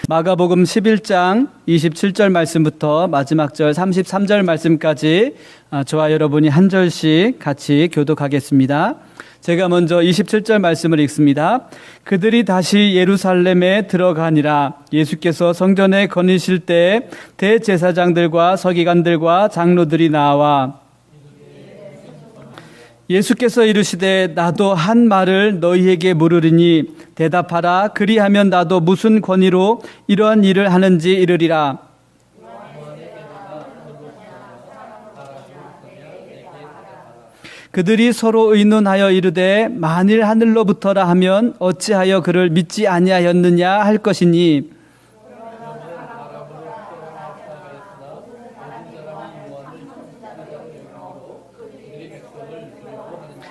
마가복음 11장 27절 말씀부터 마지막 절 33절 말씀까지 저와 여러분이 한 절씩 같이 교독하겠습니다. 제가 먼저 27절 말씀을 읽습니다. 그들이 다시 예루살렘에 들어가니라. 예수께서 성전에 거니실 때 대제사장들과 서기관들과 장로들이 나와 예수께서 이르시되 나도 한 말을 너희에게 물으리니 대답하라. 그리하면 나도 무슨 권위로 이러한 일을 하는지 이르리라. 그들이 서로 의논하여 이르되 만일 하늘로부터라 하면 어찌하여 그를 믿지 아니하였느냐 할 것이니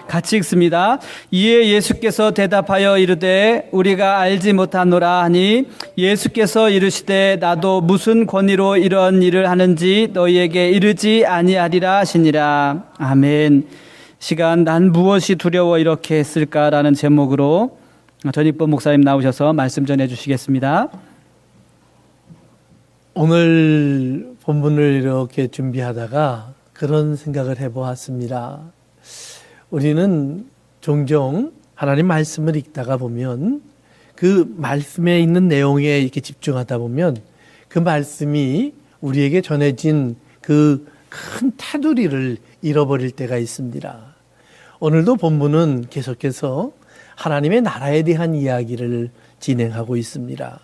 같이 읽습니다. 이에 예수께서 대답하여 이르되 우리가 알지 못하노라 하니 예수께서 이르시되 나도 무슨 권위로 이런 일을 하는지 너희에게 이르지 아니하리라 하시니라. 아멘. 시간 난 무엇이 두려워 이렇게 했을까라는 제목으로 전익범 목사님 나오셔서 말씀 전해 주시겠습니다. 오늘 본문을 이렇게 준비하다가 그런 생각을 해보았습니다. 우리는 종종 하나님 말씀을 읽다가 보면 그 말씀에 있는 내용에 이렇게 집중하다 보면 그 말씀이 우리에게 전해진 그 큰 테두리를 잃어버릴 때가 있습니다. 오늘도 본문은 계속해서 하나님의 나라에 대한 이야기를 진행하고 있습니다.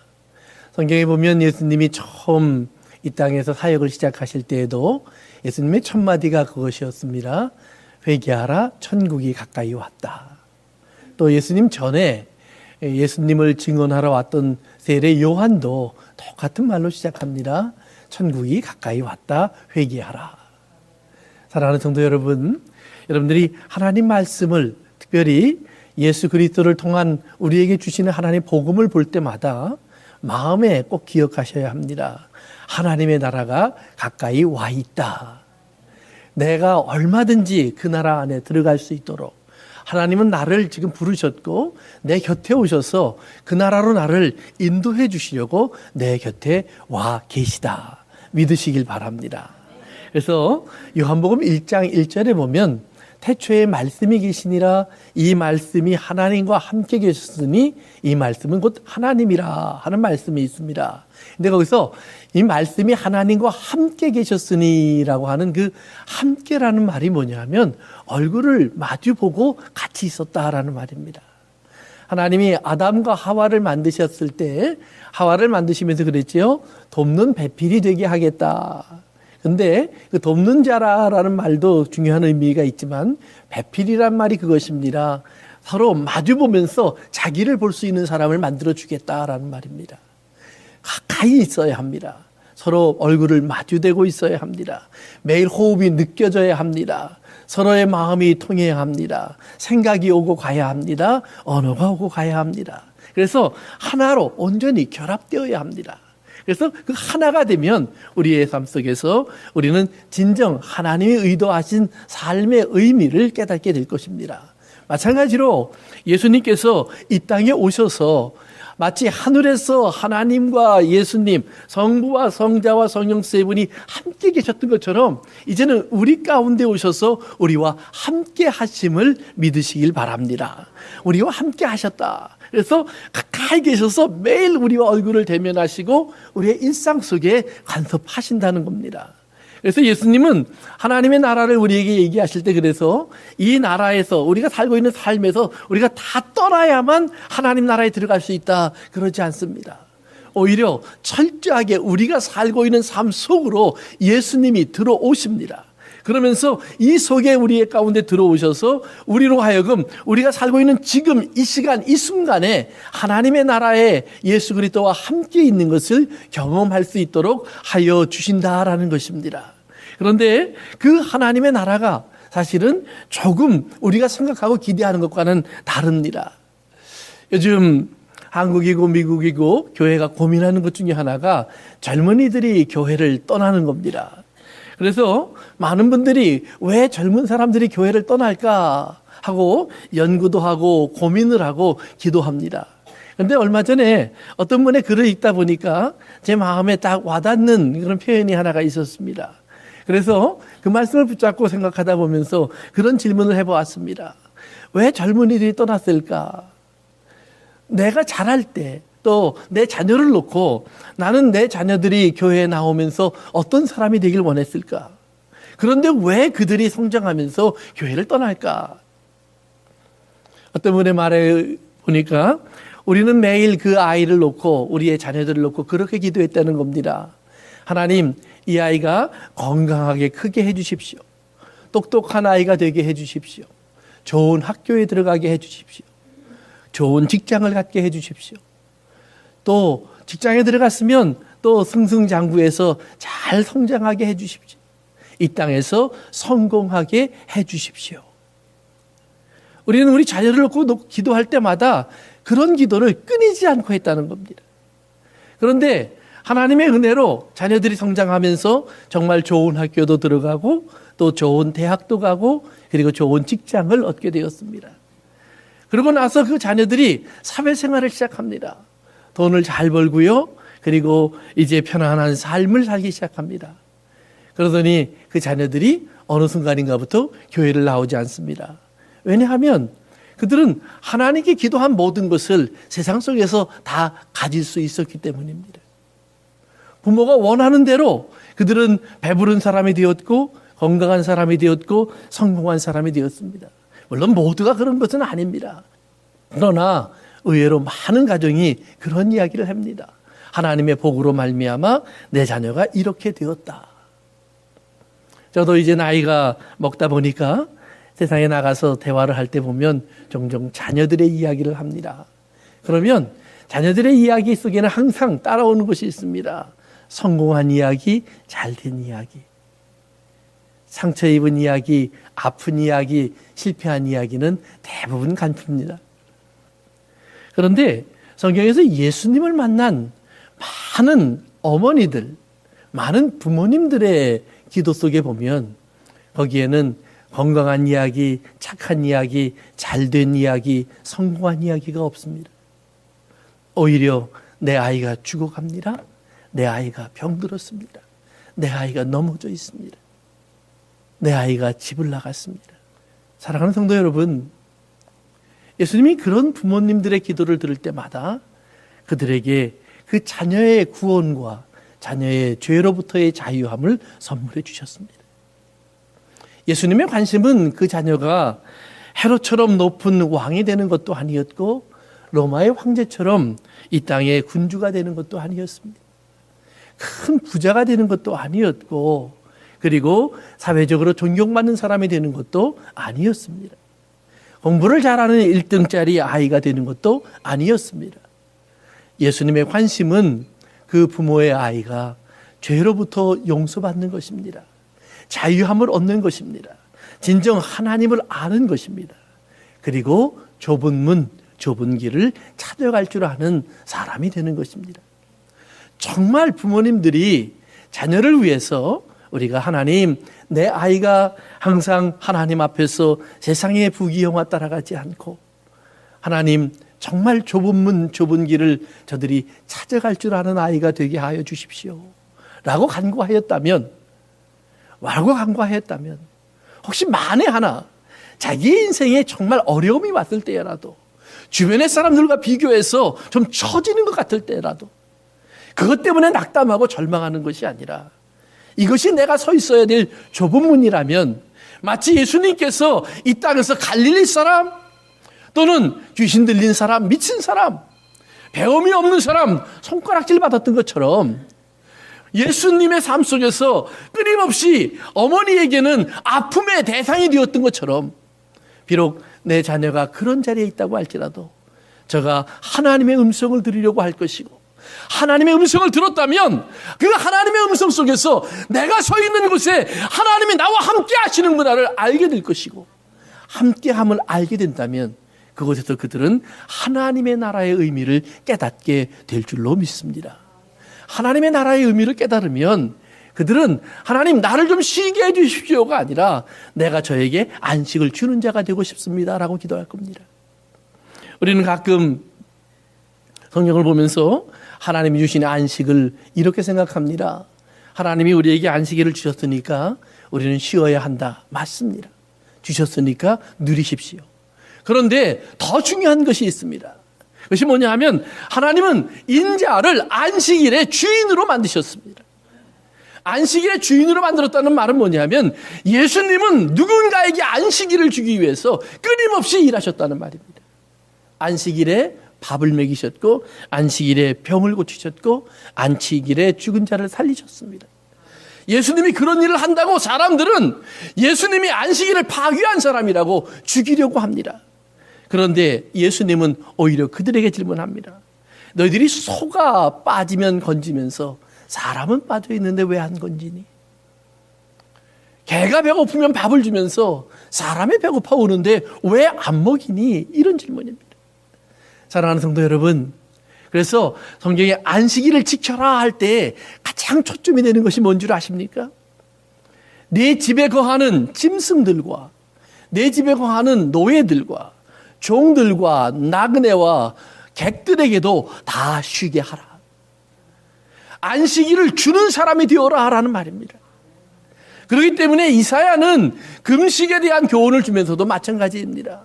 성경에 보면 예수님이 처음 이 땅에서 사역을 시작하실 때에도 예수님의 첫 마디가 그것이었습니다. 회개하라, 천국이 가까이 왔다. 또 예수님 전에 예수님을 증언하러 왔던 세례 요한도 똑같은 말로 시작합니다. 천국이 가까이 왔다, 회개하라. 사랑하는 성도 여러분, 여러분들이 하나님 말씀을 특별히 예수 그리스도를 통한 우리에게 주시는 하나님의 복음을 볼 때마다 마음에 꼭 기억하셔야 합니다. 하나님의 나라가 가까이 와 있다. 내가 얼마든지 그 나라 안에 들어갈 수 있도록 하나님은 나를 지금 부르셨고 내 곁에 오셔서 그 나라로 나를 인도해 주시려고 내 곁에 와 계시다. 믿으시길 바랍니다. 그래서 요한복음 1장 1절에 보면 태초에 말씀이 계시니라. 이 말씀이 하나님과 함께 계셨으니 이 말씀은 곧 하나님이라 하는 말씀이 있습니다. 근데 거기서 이 말씀이 하나님과 함께 계셨으니라고 하는 그 함께라는 말이 뭐냐면 얼굴을 마주보고 같이 있었다라는 말입니다. 하나님이 아담과 하와를 만드셨을 때 하와를 만드시면서 그랬지요. 돕는 배필이 되게 하겠다. 근데 그 돕는 자라라는 말도 중요한 의미가 있지만 배필이란 말이 그것입니다. 서로 마주보면서 자기를 볼 수 있는 사람을 만들어 주겠다라는 말입니다. 가까이 있어야 합니다. 서로 얼굴을 마주대고 있어야 합니다. 매일 호흡이 느껴져야 합니다. 서로의 마음이 통해야 합니다. 생각이 오고 가야 합니다. 언어가 오고 가야 합니다. 그래서 하나로 온전히 결합되어야 합니다. 그래서 그 하나가 되면 우리의 삶 속에서 우리는 진정 하나님이 의도하신 삶의 의미를 깨닫게 될 것입니다. 마찬가지로 예수님께서 이 땅에 오셔서 마치 하늘에서 하나님과 예수님, 성부와 성자와 성령 세 분이 함께 계셨던 것처럼 이제는 우리 가운데 오셔서 우리와 함께 하심을 믿으시길 바랍니다. 우리와 함께 하셨다. 그래서 가까이 계셔서 매일 우리와 얼굴을 대면하시고 우리의 일상 속에 간섭하신다는 겁니다. 그래서 예수님은 하나님의 나라를 우리에게 얘기하실 때 그래서 이 나라에서 우리가 살고 있는 삶에서 우리가 다 떠나야만 하나님 나라에 들어갈 수 있다. 그러지 않습니다. 오히려 철저하게 우리가 살고 있는 삶 속으로 예수님이 들어오십니다. 그러면서 이 속에 우리의 가운데 들어오셔서 우리로 하여금 우리가 살고 있는 지금 이 시간 이 순간에 하나님의 나라에 예수 그리스도와 함께 있는 것을 경험할 수 있도록 하여 주신다라는 것입니다. 그런데 그 하나님의 나라가 사실은 조금 우리가 생각하고 기대하는 것과는 다릅니다. 요즘 한국이고 미국이고 교회가 고민하는 것 중에 하나가 젊은이들이 교회를 떠나는 겁니다. 그래서 많은 분들이 왜 젊은 사람들이 교회를 떠날까 하고 연구도 하고 고민을 하고 기도합니다. 그런데 얼마 전에 어떤 분의 글을 읽다 보니까 제 마음에 딱 와닿는 그런 표현이 하나가 있었습니다. 그래서 그 말씀을 붙잡고 생각하다 보면서 그런 질문을 해보았습니다. 왜 젊은이들이 떠났을까? 내가 자랄 때 또 내 자녀를 놓고 나는 내 자녀들이 교회에 나오면서 어떤 사람이 되길 원했을까? 그런데 왜 그들이 성장하면서 교회를 떠날까? 어떤 분의 말에 보니까 우리는 매일 그 아이를 놓고 우리의 자녀들을 놓고 그렇게 기도했다는 겁니다. 하나님, 이 아이가 건강하게 크게 해주십시오. 똑똑한 아이가 되게 해주십시오. 좋은 학교에 들어가게 해주십시오. 좋은 직장을 갖게 해주십시오. 또 직장에 들어갔으면 또 승승장구해서 잘 성장하게 해주십시오. 이 땅에서 성공하게 해주십시오. 우리는 우리 자녀를 놓고 기도할 때마다 그런 기도를 끊이지 않고 했다는 겁니다. 그런데 하나님의 은혜로 자녀들이 성장하면서 정말 좋은 학교도 들어가고 또 좋은 대학도 가고 그리고 좋은 직장을 얻게 되었습니다. 그러고 나서 그 자녀들이 사회생활을 시작합니다. 돈을 잘 벌고요. 그리고 이제 편안한 삶을 살기 시작합니다. 그러더니 그 자녀들이 어느 순간인가부터 교회를 나오지 않습니다. 왜냐하면 그들은 하나님께 기도한 모든 것을 세상 속에서 다 가질 수 있었기 때문입니다. 부모가 원하는 대로 그들은 배부른 사람이 되었고 건강한 사람이 되었고 성공한 사람이 되었습니다. 물론 모두가 그런 것은 아닙니다. 그러나 의외로 많은 가정이 그런 이야기를 합니다. 하나님의 복으로 말미암아 내 자녀가 이렇게 되었다. 저도 이제 나이가 먹다 보니까 세상에 나가서 대화를 할 때 보면 종종 자녀들의 이야기를 합니다. 그러면 자녀들의 이야기 속에는 항상 따라오는 것이 있습니다. 성공한 이야기, 잘된 이야기. 상처 입은 이야기, 아픈 이야기, 실패한 이야기는 대부분 간표입니다. 그런데 성경에서 예수님을 만난 많은 어머니들, 많은 부모님들의 기도 속에 보면 거기에는 건강한 이야기, 착한 이야기, 잘된 이야기, 성공한 이야기가 없습니다. 오히려 내 아이가 죽어갑니다. 내 아이가 병들었습니다. 내 아이가 넘어져 있습니다. 내 아이가 집을 나갔습니다. 사랑하는 성도 여러분, 예수님이 그런 부모님들의 기도를 들을 때마다 그들에게 그 자녀의 구원과 자녀의 죄로부터의 자유함을 선물해 주셨습니다. 예수님의 관심은 그 자녀가 헤롯처럼 높은 왕이 되는 것도 아니었고 로마의 황제처럼 이 땅의 군주가 되는 것도 아니었습니다. 큰 부자가 되는 것도 아니었고 그리고 사회적으로 존경받는 사람이 되는 것도 아니었습니다. 공부를 잘하는 1등짜리 아이가 되는 것도 아니었습니다. 예수님의 관심은 그 부모의 아이가 죄로부터 용서받는 것입니다. 자유함을 얻는 것입니다. 진정 하나님을 아는 것입니다. 그리고 좁은 문, 좁은 길을 찾아갈 줄 아는 사람이 되는 것입니다. 정말 부모님들이 자녀를 위해서 우리가 하나님, 내 아이가 항상 하나님 앞에서 세상의 부귀영화 따라가지 않고 하나님 정말 좁은 문, 좁은 길을 저들이 찾아갈 줄 아는 아이가 되게 하여 주십시오. 라고 간구하였다면 혹시 만에 하나 자기의 인생에 정말 어려움이 왔을 때라도 주변의 사람들과 비교해서 좀 처지는 것 같을 때라도 그것 때문에 낙담하고 절망하는 것이 아니라 이것이 내가 서 있어야 될 좁은 문이라면 마치 예수님께서 이 땅에서 갈릴리 사람 또는 귀신 들린 사람, 미친 사람, 배움이 없는 사람 손가락질 받았던 것처럼 예수님의 삶 속에서 끊임없이 어머니에게는 아픔의 대상이 되었던 것처럼 비록 내 자녀가 그런 자리에 있다고 할지라도 저가 하나님의 음성을 들으려고 할 것이고 하나님의 음성을 들었다면 그 하나님의 음성 속에서 내가 서 있는 곳에 하나님이 나와 함께 하시는구나를 알게 될 것이고 함께함을 알게 된다면 그곳에서 그들은 하나님의 나라의 의미를 깨닫게 될 줄로 믿습니다. 하나님의 나라의 의미를 깨달으면 그들은 하나님 나를 좀 쉬게 해 주십시오가 아니라 내가 저에게 안식을 주는 자가 되고 싶습니다 라고 기도할 겁니다. 우리는 가끔 성경을 보면서 하나님이 주신 안식을 이렇게 생각합니다. 하나님이 우리에게 안식일을 주셨으니까 우리는 쉬어야 한다. 맞습니다. 주셨으니까 누리십시오. 그런데 더 중요한 것이 있습니다. 그것이 뭐냐 하면 하나님은 인자를 안식일의 주인으로 만드셨습니다. 안식일의 주인으로 만들었다는 말은 뭐냐면 예수님은 누군가에게 안식일을 주기 위해서 끊임없이 일하셨다는 말입니다. 안식일에 밥을 먹이셨고 안식일에 병을 고치셨고 안식일에 죽은 자를 살리셨습니다. 예수님이 그런 일을 한다고 사람들은 예수님이 안식일을 파괴한 사람이라고 죽이려고 합니다. 그런데 예수님은 오히려 그들에게 질문합니다. 너희들이 소가 빠지면 건지면서 사람은 빠져 있는데 왜 안 건지니? 개가 배고프면 밥을 주면서 사람이 배고파 오는데 왜 안 먹이니? 이런 질문입니다. 사랑하는 성도 여러분, 그래서 성경에 안식일을 지켜라 할 때 가장 초점이 되는 것이 뭔 줄 아십니까? 내 집에 거하는 짐승들과 내 집에 거하는 노예들과 종들과 나그네와 객들에게도 다 쉬게 하라. 안식일을 주는 사람이 되어라 하라는 말입니다. 그렇기 때문에 이사야는 금식에 대한 교훈을 주면서도 마찬가지입니다.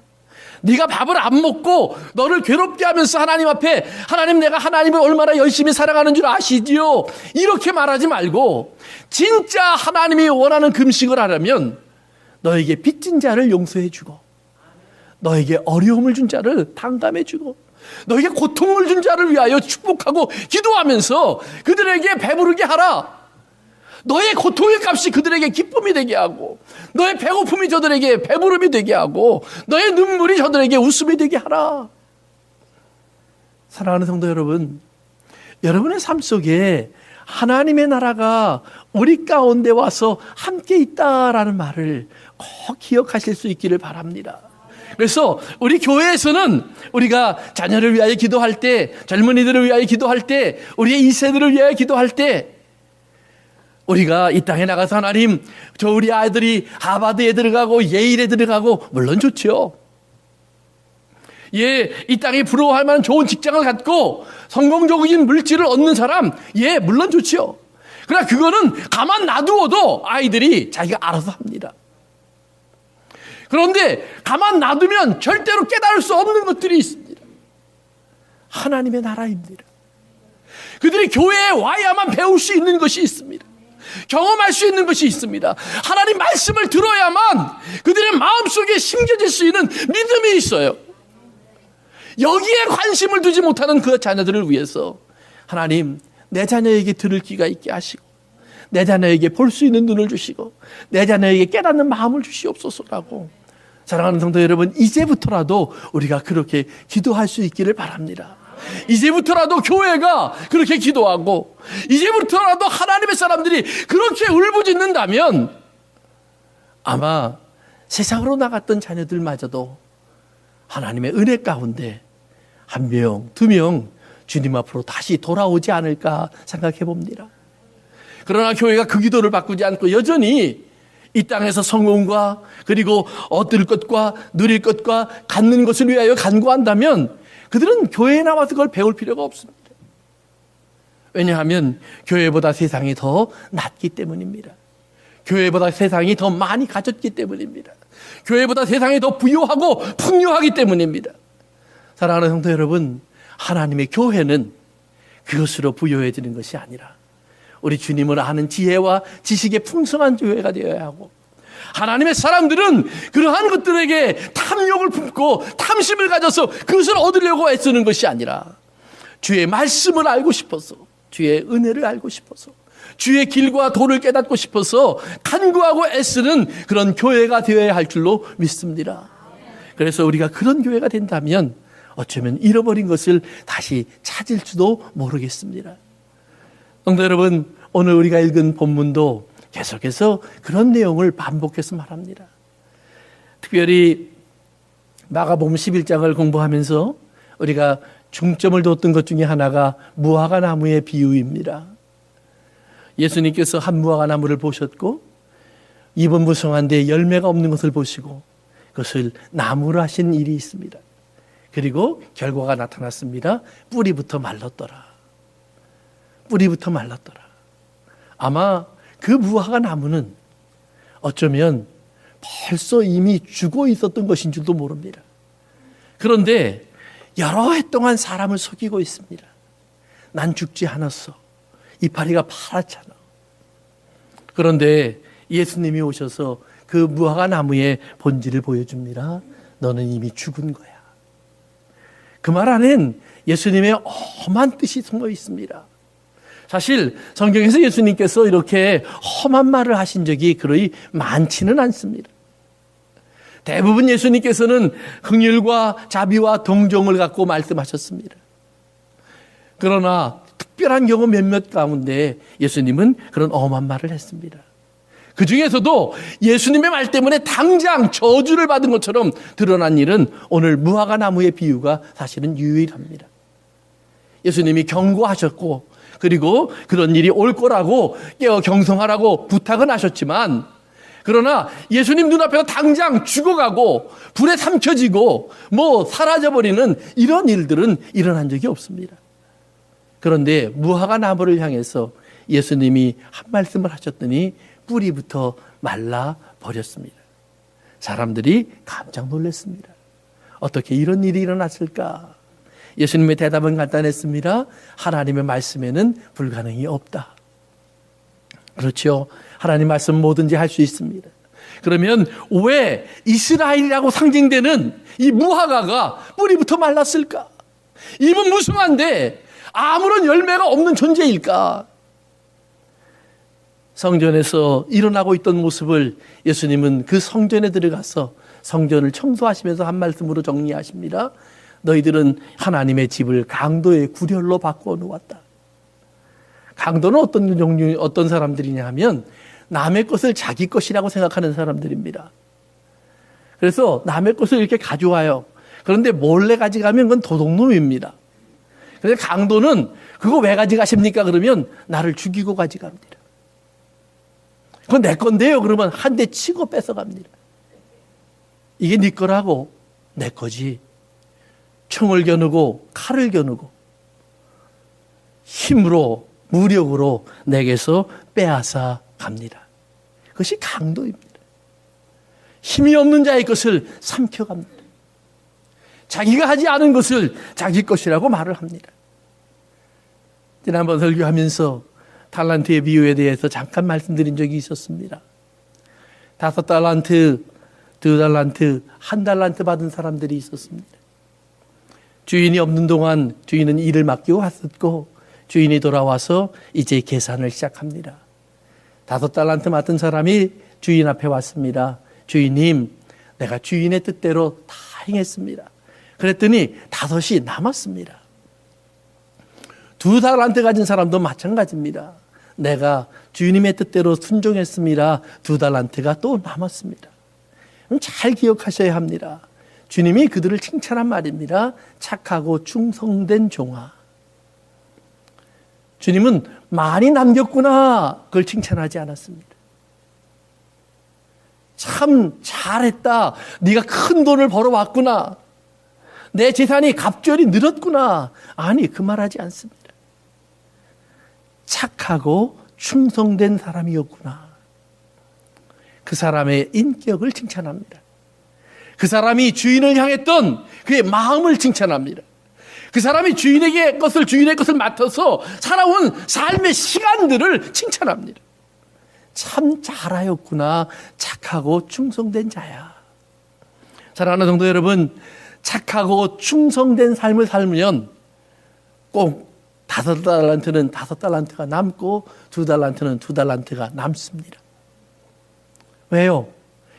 네가 밥을 안 먹고 너를 괴롭게 하면서 하나님 앞에 하나님 내가 하나님을 얼마나 열심히 사랑하는 줄 아시지요? 이렇게 말하지 말고 진짜 하나님이 원하는 금식을 하려면 너에게 빚진 자를 용서해 주고 너에게 어려움을 준 자를 탕감해 주고 너에게 고통을 준 자를 위하여 축복하고 기도하면서 그들에게 배부르게 하라. 너의 고통의 값이 그들에게 기쁨이 되게 하고 너의 배고픔이 저들에게 배부름이 되게 하고 너의 눈물이 저들에게 웃음이 되게 하라. 사랑하는 성도 여러분, 여러분의 삶 속에 하나님의 나라가 우리 가운데 와서 함께 있다라는 말을 꼭 기억하실 수 있기를 바랍니다. 그래서 우리 교회에서는 우리가 자녀를 위하여 기도할 때, 젊은이들을 위하여 기도할 때, 우리의 2세들을 위하여 기도할 때 우리가 이 땅에 나가서 하나님, 저 우리 아이들이 하버드에 들어가고 예일에 들어가고 물론 좋죠. 예, 이 땅에 부러워할 만한 좋은 직장을 갖고 성공적인 물질을 얻는 사람, 예, 물론 좋죠. 그러나 그거는 가만 놔두어도 아이들이 자기가 알아서 합니다. 그런데 가만 놔두면 절대로 깨달을 수 없는 것들이 있습니다. 하나님의 나라입니다. 그들이 교회에 와야만 배울 수 있는 것이 있습니다. 경험할 수 있는 것이 있습니다. 하나님 말씀을 들어야만 그들의 마음속에 심겨질 수 있는 믿음이 있어요. 여기에 관심을 두지 못하는 그 자녀들을 위해서 하나님, 내 자녀에게 들을 귀가 있게 하시고 내 자녀에게 볼 수 있는 눈을 주시고 내 자녀에게 깨닫는 마음을 주시옵소서라고. 사랑하는 성도 여러분, 이제부터라도 우리가 그렇게 기도할 수 있기를 바랍니다. 이제부터라도 교회가 그렇게 기도하고 이제부터라도 하나님의 사람들이 그렇게 울부짖는다면 아마 세상으로 나갔던 자녀들마저도 하나님의 은혜 가운데 한 명, 두 명 주님 앞으로 다시 돌아오지 않을까 생각해 봅니다. 그러나 교회가 그 기도를 바꾸지 않고 여전히 이 땅에서 성공과 그리고 얻을 것과 누릴 것과 갖는 것을 위하여 간구한다면 그들은 교회에 나와서 그걸 배울 필요가 없습니다. 왜냐하면 교회보다 세상이 더 낫기 때문입니다. 교회보다 세상이 더 많이 가졌기 때문입니다. 교회보다 세상이 더 부유하고 풍요하기 때문입니다. 사랑하는 성도 여러분, 하나님의 교회는 그것으로 부유해지는 것이 아니라 우리 주님을 아는 지혜와 지식의 풍성한 교회가 되어야 하고 하나님의 사람들은 그러한 것들에게 탐욕을 품고 탐심을 가져서 그것을 얻으려고 애쓰는 것이 아니라 주의 말씀을 알고 싶어서 주의 은혜를 알고 싶어서 주의 길과 도를 깨닫고 싶어서 간구하고 애쓰는 그런 교회가 되어야 할 줄로 믿습니다. 그래서 우리가 그런 교회가 된다면 어쩌면 잃어버린 것을 다시 찾을지도 모르겠습니다. 성도 여러분, 오늘 우리가 읽은 본문도 계속해서 그런 내용을 반복해서 말합니다. 특별히 마가복음 11장을 공부하면서 우리가 중점을 뒀던 것 중에 하나가 무화과 나무의 비유입니다. 예수님께서 한 무화과 나무를 보셨고 잎은 무성한데 열매가 없는 것을 보시고 그것을 나무로 하신 일이 있습니다. 그리고 결과가 나타났습니다. 뿌리부터 말랐더라. 뿌리부터 말랐더라. 아마 그 무화과 나무는 어쩌면 벌써 이미 죽어 있었던 것인 줄도 모릅니다. 그런데 여러 해 동안 사람을 속이고 있습니다. 난 죽지 않았어. 이파리가 파랗잖아. 그런데 예수님이 오셔서 그 무화과 나무의 본질을 보여줍니다. 너는 이미 죽은 거야. 그 말 안엔 예수님의 험한 뜻이 숨어 있습니다. 사실 성경에서 예수님께서 이렇게 험한 말을 하신 적이 그리 많지는 않습니다. 대부분 예수님께서는 긍휼과 자비와 동정을 갖고 말씀하셨습니다. 그러나 특별한 경우 몇몇 가운데 예수님은 그런 엄한 말을 했습니다. 그 중에서도 예수님의 말 때문에 당장 저주를 받은 것처럼 드러난 일은 오늘 무화과 나무의 비유가 사실은 유일합니다. 예수님이 경고하셨고 그리고 그런 일이 올 거라고 깨어 경성하라고 부탁은 하셨지만 그러나 예수님 눈앞에서 당장 죽어가고 불에 삼켜지고 사라져버리는 이런 일들은 일어난 적이 없습니다. 그런데 무화과 나무를 향해서 예수님이 한 말씀을 하셨더니 뿌리부터 말라버렸습니다. 사람들이 깜짝 놀랐습니다. 어떻게 이런 일이 일어났을까? 예수님의 대답은 간단했습니다. 하나님의 말씀에는 불가능이 없다. 그렇죠. 하나님 말씀 뭐든지 할 수 있습니다. 그러면 왜 이스라엘이라고 상징되는 이 무화과가 뿌리부터 말랐을까? 잎은 무성한데 아무런 열매가 없는 존재일까? 성전에서 일어나고 있던 모습을 예수님은 그 성전에 들어가서 성전을 청소하시면서 한 말씀으로 정리하십니다. 너희들은 하나님의 집을 강도의 구렬로 바꾸어 놓았다. 강도는 어떤 사람들이냐 하면 남의 것을 자기 것이라고 생각하는 사람들입니다. 그래서 남의 것을 이렇게 가져와요. 그런데 몰래 가져가면 그건 도둑놈입니다. 그래서 강도는 그거 왜 가져가십니까? 그러면 나를 죽이고 가져갑니다. 그건 내 건데요. 그러면 한 대 치고 뺏어갑니다. 이게 네 거라고. 내 거지. 총을 겨누고 칼을 겨누고 힘으로 무력으로 내게서 빼앗아 갑니다. 그것이 강도입니다. 힘이 없는 자의 것을 삼켜갑니다. 자기가 하지 않은 것을 자기 것이라고 말을 합니다. 지난번 설교하면서 달란트의 비유에 대해서 잠깐 말씀드린 적이 있었습니다. 5달란트, 2달란트, 1달란트 받은 사람들이 있었습니다. 주인이 없는 동안 주인은 일을 맡기고 갔었고 주인이 돌아와서 이제 계산을 시작합니다. 5달란트 맡은 사람이 주인 앞에 왔습니다. 주인님, 내가 주인의 뜻대로 다 행했습니다. 그랬더니 5이 남았습니다. 2달란트 가진 사람도 마찬가지입니다. 내가 주인님의 뜻대로 순종했습니다. 2달란트가 또 남았습니다. 잘 기억하셔야 합니다. 주님이 그들을 칭찬한 말입니다. 착하고 충성된 종아. 주님은 많이 남겼구나 그걸 칭찬하지 않았습니다. 참 잘했다. 네가 큰 돈을 벌어왔구나. 내 재산이 갑절이 늘었구나. 아니, 그 말하지 않습니다. 착하고 충성된 사람이었구나. 그 사람의 인격을 칭찬합니다. 그 사람이 주인을 향했던 그의 마음을 칭찬합니다. 그 사람이 주인의 것을 맡아서 살아온 삶의 시간들을 칭찬합니다. 참 잘하였구나. 착하고 충성된 자야. 사랑하는 성도 여러분, 착하고 충성된 삶을 살면 꼭 5달란트는 5달란트가 남고 2달란트는 2달란트가 남습니다. 왜요?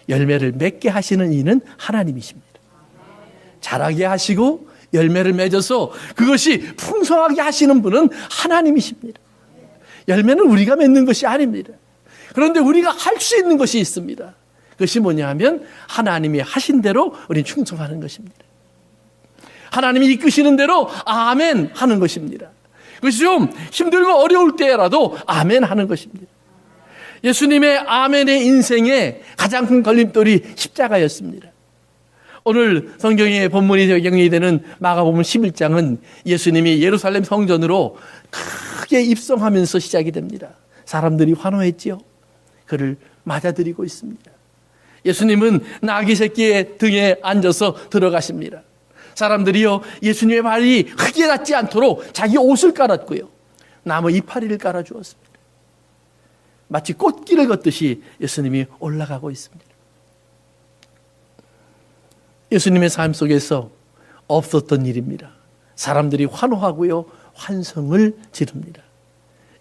열매를 맺게 하시는 이는 하나님이십니다. 자라게 하시고 열매를 맺어서 그것이 풍성하게 하시는 분은 하나님이십니다. 열매는 우리가 맺는 것이 아닙니다. 그런데 우리가 할 수 있는 것이 있습니다. 그것이 뭐냐 하면 하나님이 하신 대로 우리는 충성하는 것입니다. 하나님이 이끄시는 대로 아멘 하는 것입니다. 그것이 좀 힘들고 어려울 때라도 아멘 하는 것입니다. 예수님의 아멘의 인생의 가장 큰 걸림돌이 십자가였습니다. 오늘 성경의 본문이 적용이 되는 마가복음 11장은 예수님이 예루살렘 성전으로 크게 입성하면서 시작이 됩니다. 사람들이 환호했지요. 그를 맞아들이고 있습니다. 예수님은 나귀 새끼의 등에 앉아서 들어가십니다. 사람들이요, 예수님의 발이 흙에 닿지 않도록 자기 옷을 깔았고요, 나무 이파리를 깔아주었습니다. 마치 꽃길을 걷듯이 예수님이 올라가고 있습니다. 예수님의 삶 속에서 없었던 일입니다. 사람들이 환호하고요, 환성을 지릅니다.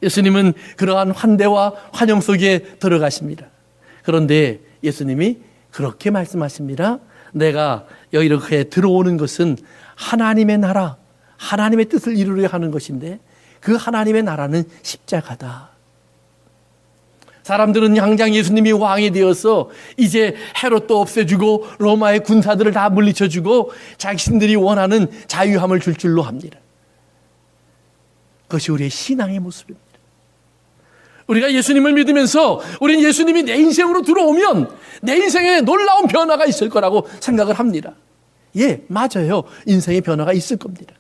예수님은 그러한 환대와 환영 속에 들어가십니다. 그런데 예수님이 그렇게 말씀하십니다. 내가 이렇게 들어오는 것은 하나님의 나라, 하나님의 뜻을 이루려 하는 것인데 그 하나님의 나라는 십자가다. 사람들은 당장 예수님이 왕이 되어서 이제 헤롯도 없애주고 로마의 군사들을 다 물리쳐주고 자신들이 원하는 자유함을 줄 줄로 합니다. 그것이 우리의 신앙의 모습입니다. 우리가 예수님을 믿으면서 우리는 예수님이 내 인생으로 들어오면 내 인생에 놀라운 변화가 있을 거라고 생각을 합니다. 예, 맞아요. 인생의 변화가 있을 겁니다.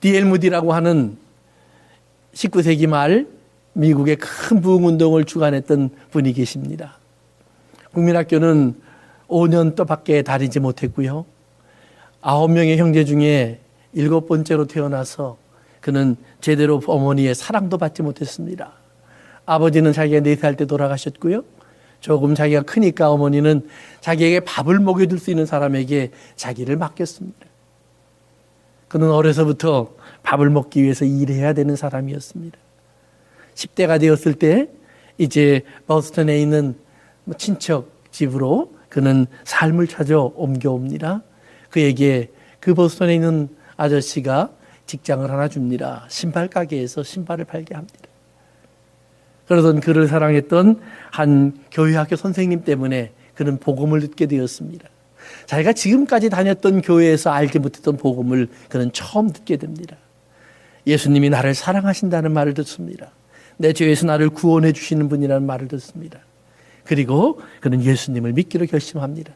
D.L. 무디라고 하는 19세기 말 미국의 큰 부흥운동을 주관했던 분이 계십니다. 국민학교는 5년 또 밖에 다니지 못했고요. 9명의 형제 중에 7번째로 태어나서 그는 제대로 어머니의 사랑도 받지 못했습니다. 아버지는 자기가 4살 때 돌아가셨고요. 조금 자기가 크니까 어머니는 자기에게 밥을 먹여줄 수 있는 사람에게 자기를 맡겼습니다. 그는 어려서부터 밥을 먹기 위해서 일해야 되는 사람이었습니다. 10대가 되었을 때 이제 버스턴에 있는 친척 집으로 그는 삶을 찾아 옮겨옵니다. 그에게 그 버스턴에 있는 아저씨가 직장을 하나 줍니다. 신발 가게에서 신발을 팔게 합니다. 그러던 그를 사랑했던 한 교회학교 선생님 때문에 그는 복음을 듣게 되었습니다. 자기가 지금까지 다녔던 교회에서 알지 못했던 복음을 그는 처음 듣게 됩니다. 예수님이 나를 사랑하신다는 말을 듣습니다. 내 죄에서 나를 구원해 주시는 분이라는 말을 듣습니다. 그리고 그는 예수님을 믿기로 결심합니다.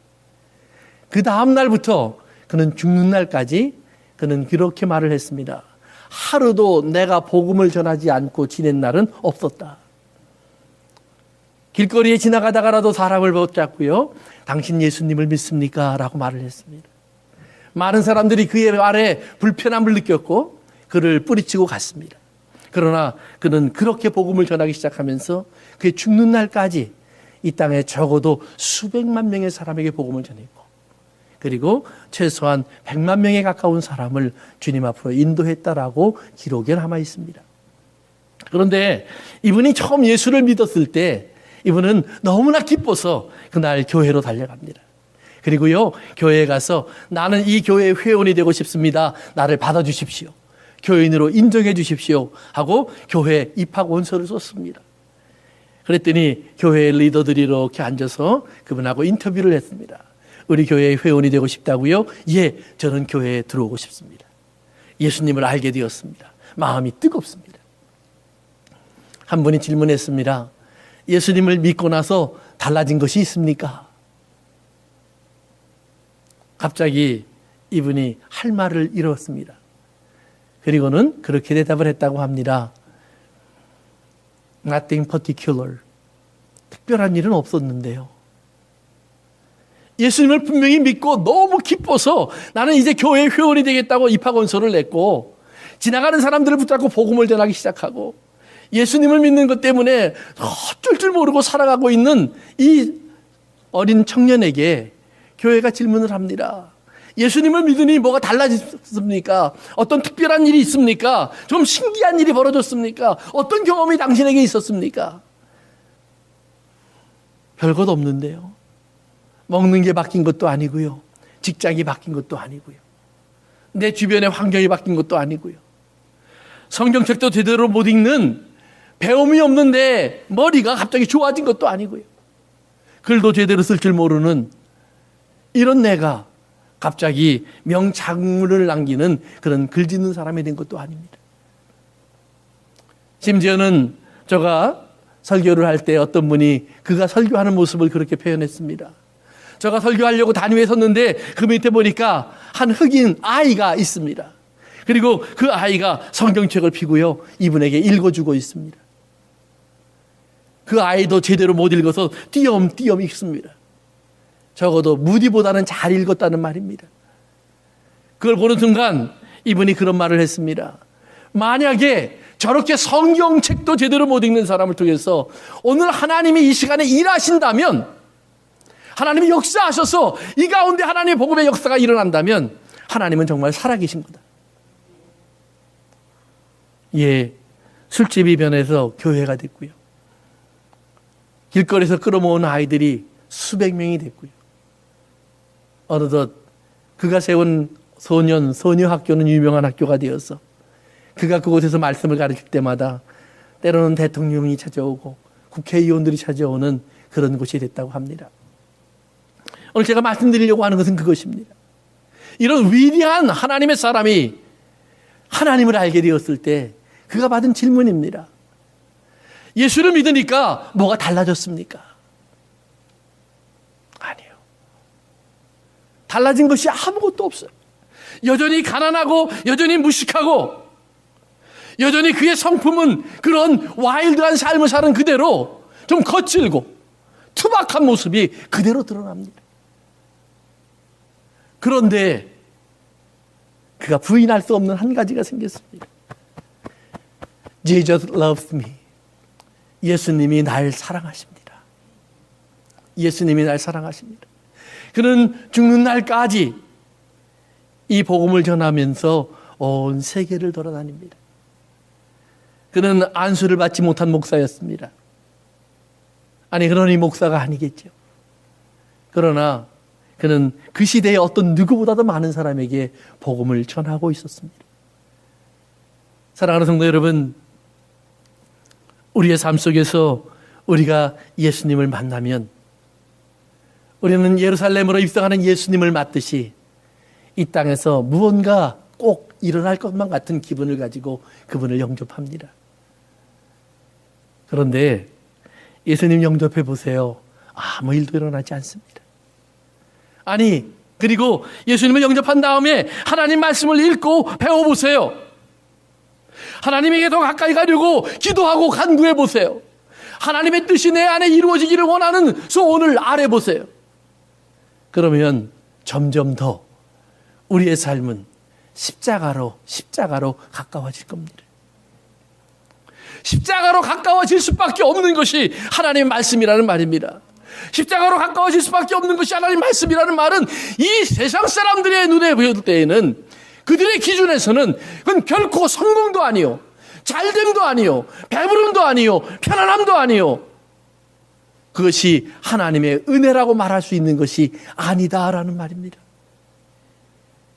그 다음 날부터 그는 죽는 날까지 그는 그렇게 말을 했습니다. 하루도 내가 복음을 전하지 않고 지낸 날은 없었다. 길거리에 지나가다가라도 사람을 붙잡고요, 당신 예수님을 믿습니까? 라고 말을 했습니다. 많은 사람들이 그의 말에 불편함을 느꼈고 그를 뿌리치고 갔습니다. 그러나 그는 그렇게 복음을 전하기 시작하면서 그의 죽는 날까지 이 땅에 적어도 수백만 명의 사람에게 복음을 전했고, 그리고 최소한 100만 명에 가까운 사람을 주님 앞으로 인도했다라고 기록에 남아 있습니다. 그런데 이분이 처음 예수를 믿었을 때 이분은 너무나 기뻐서 그날 교회로 달려갑니다. 그리고요, 교회에 가서 나는 이 교회의 회원이 되고 싶습니다. 나를 받아주십시오. 교인으로 인정해 주십시오 하고 교회 입학 원서를 썼습니다. 그랬더니 교회 리더들이 이렇게 앉아서 그분하고 인터뷰를 했습니다. 우리 교회의 회원이 되고 싶다고요? 예, 저는 교회에 들어오고 싶습니다. 예수님을 알게 되었습니다. 마음이 뜨겁습니다. 한 분이 질문했습니다. 예수님을 믿고 나서 달라진 것이 있습니까? 갑자기 이분이 할 말을 잃었습니다. 그리고는 그렇게 대답을 했다고 합니다. Nothing particular. 특별한 일은 없었는데요. 예수님을 분명히 믿고 너무 기뻐서 나는 이제 교회 회원이 되겠다고 입학원서를 냈고, 지나가는 사람들을 붙잡고 복음을 전하기 시작하고, 예수님을 믿는 것 때문에 어쩔 줄 모르고 살아가고 있는 이 어린 청년에게 교회가 질문을 합니다. 예수님을 믿으니 뭐가 달라졌습니까? 어떤 특별한 일이 있습니까? 좀 신기한 일이 벌어졌습니까? 어떤 경험이 당신에게 있었습니까? 별것 없는데요. 먹는 게 바뀐 것도 아니고요. 직장이 바뀐 것도 아니고요. 내 주변의 환경이 바뀐 것도 아니고요. 성경책도 제대로 못 읽는 배움이 없는데 머리가 갑자기 좋아진 것도 아니고요. 글도 제대로 쓸 줄 모르는 이런 내가 갑자기 명작물을 남기는 그런 글 짓는 사람이 된 것도 아닙니다. 심지어는 제가 설교를 할 때 어떤 분이 그가 설교하는 모습을 그렇게 표현했습니다. 제가 설교하려고 단위에 섰는데 그 밑에 보니까 한 흑인 아이가 있습니다. 그리고 그 아이가 성경책을 펴고요, 이분에게 읽어주고 있습니다. 그 아이도 제대로 못 읽어서 띄엄띄엄 읽습니다. 적어도 무디보다는 잘 읽었다는 말입니다. 그걸 보는 순간 이분이 그런 말을 했습니다. 만약에 저렇게 성경책도 제대로 못 읽는 사람을 통해서 오늘 하나님이 이 시간에 일하신다면, 하나님이 역사하셔서 이 가운데 하나님의 복음의 역사가 일어난다면 하나님은 정말 살아계신 거다. 예, 술집이 변해서 교회가 됐고요. 길거리에서 끌어모은 아이들이 수백 명이 됐고요. 어느덧 그가 세운 소녀 학교는 유명한 학교가 되어서 그가 그곳에서 말씀을 가르칠 때마다 때로는 대통령이 찾아오고 국회의원들이 찾아오는 그런 곳이 됐다고 합니다. 오늘 제가 말씀드리려고 하는 것은 그것입니다. 이런 위대한 하나님의 사람이 하나님을 알게 되었을 때 그가 받은 질문입니다. 예수를 믿으니까 뭐가 달라졌습니까? 아니요. 달라진 것이 아무것도 없어요. 여전히 가난하고 여전히 무식하고 여전히 그의 성품은 그런 와일드한 삶을 사는 그대로 좀 거칠고 투박한 모습이 그대로 드러납니다. 그런데 그가 부인할 수 없는 한 가지가 생겼습니다. Jesus loves me. 예수님이 날 사랑하십니다. 예수님이 날 사랑하십니다. 그는 죽는 날까지 이 복음을 전하면서 온 세계를 돌아다닙니다. 그는 안수를 받지 못한 목사였습니다. 아니, 그러니 목사가 아니겠죠. 그러나 그는 그 시대의 어떤 누구보다도 많은 사람에게 복음을 전하고 있었습니다. 사랑하는 성도 여러분, 우리의 삶 속에서 우리가 예수님을 만나면 우리는 예루살렘으로 입성하는 예수님을 맞듯이 이 땅에서 무언가 꼭 일어날 것만 같은 기분을 가지고 그분을 영접합니다. 그런데 예수님 영접해 보세요. 아무 일도 일어나지 않습니다. 아니, 그리고 예수님을 영접한 다음에 하나님 말씀을 읽고 배워보세요. 하나님에게 더 가까이 가려고 기도하고 간구해 보세요. 하나님의 뜻이 내 안에 이루어지기를 원하는 소원을 아뢰 보세요. 그러면 점점 더 우리의 삶은 십자가로 가까워질 겁니다. 십자가로 가까워질 수밖에 없는 것이 하나님의 말씀이라는 말입니다. 십자가로 가까워질 수밖에 없는 것이 하나님의 말씀이라는 말은 이 세상 사람들의 눈에 보일 때에는 그들의 기준에서는 그건 결코 성공도 아니요, 잘됨도 아니요, 배부름도 아니요, 편안함도 아니요, 그것이 하나님의 은혜라고 말할 수 있는 것이 아니다라는 말입니다.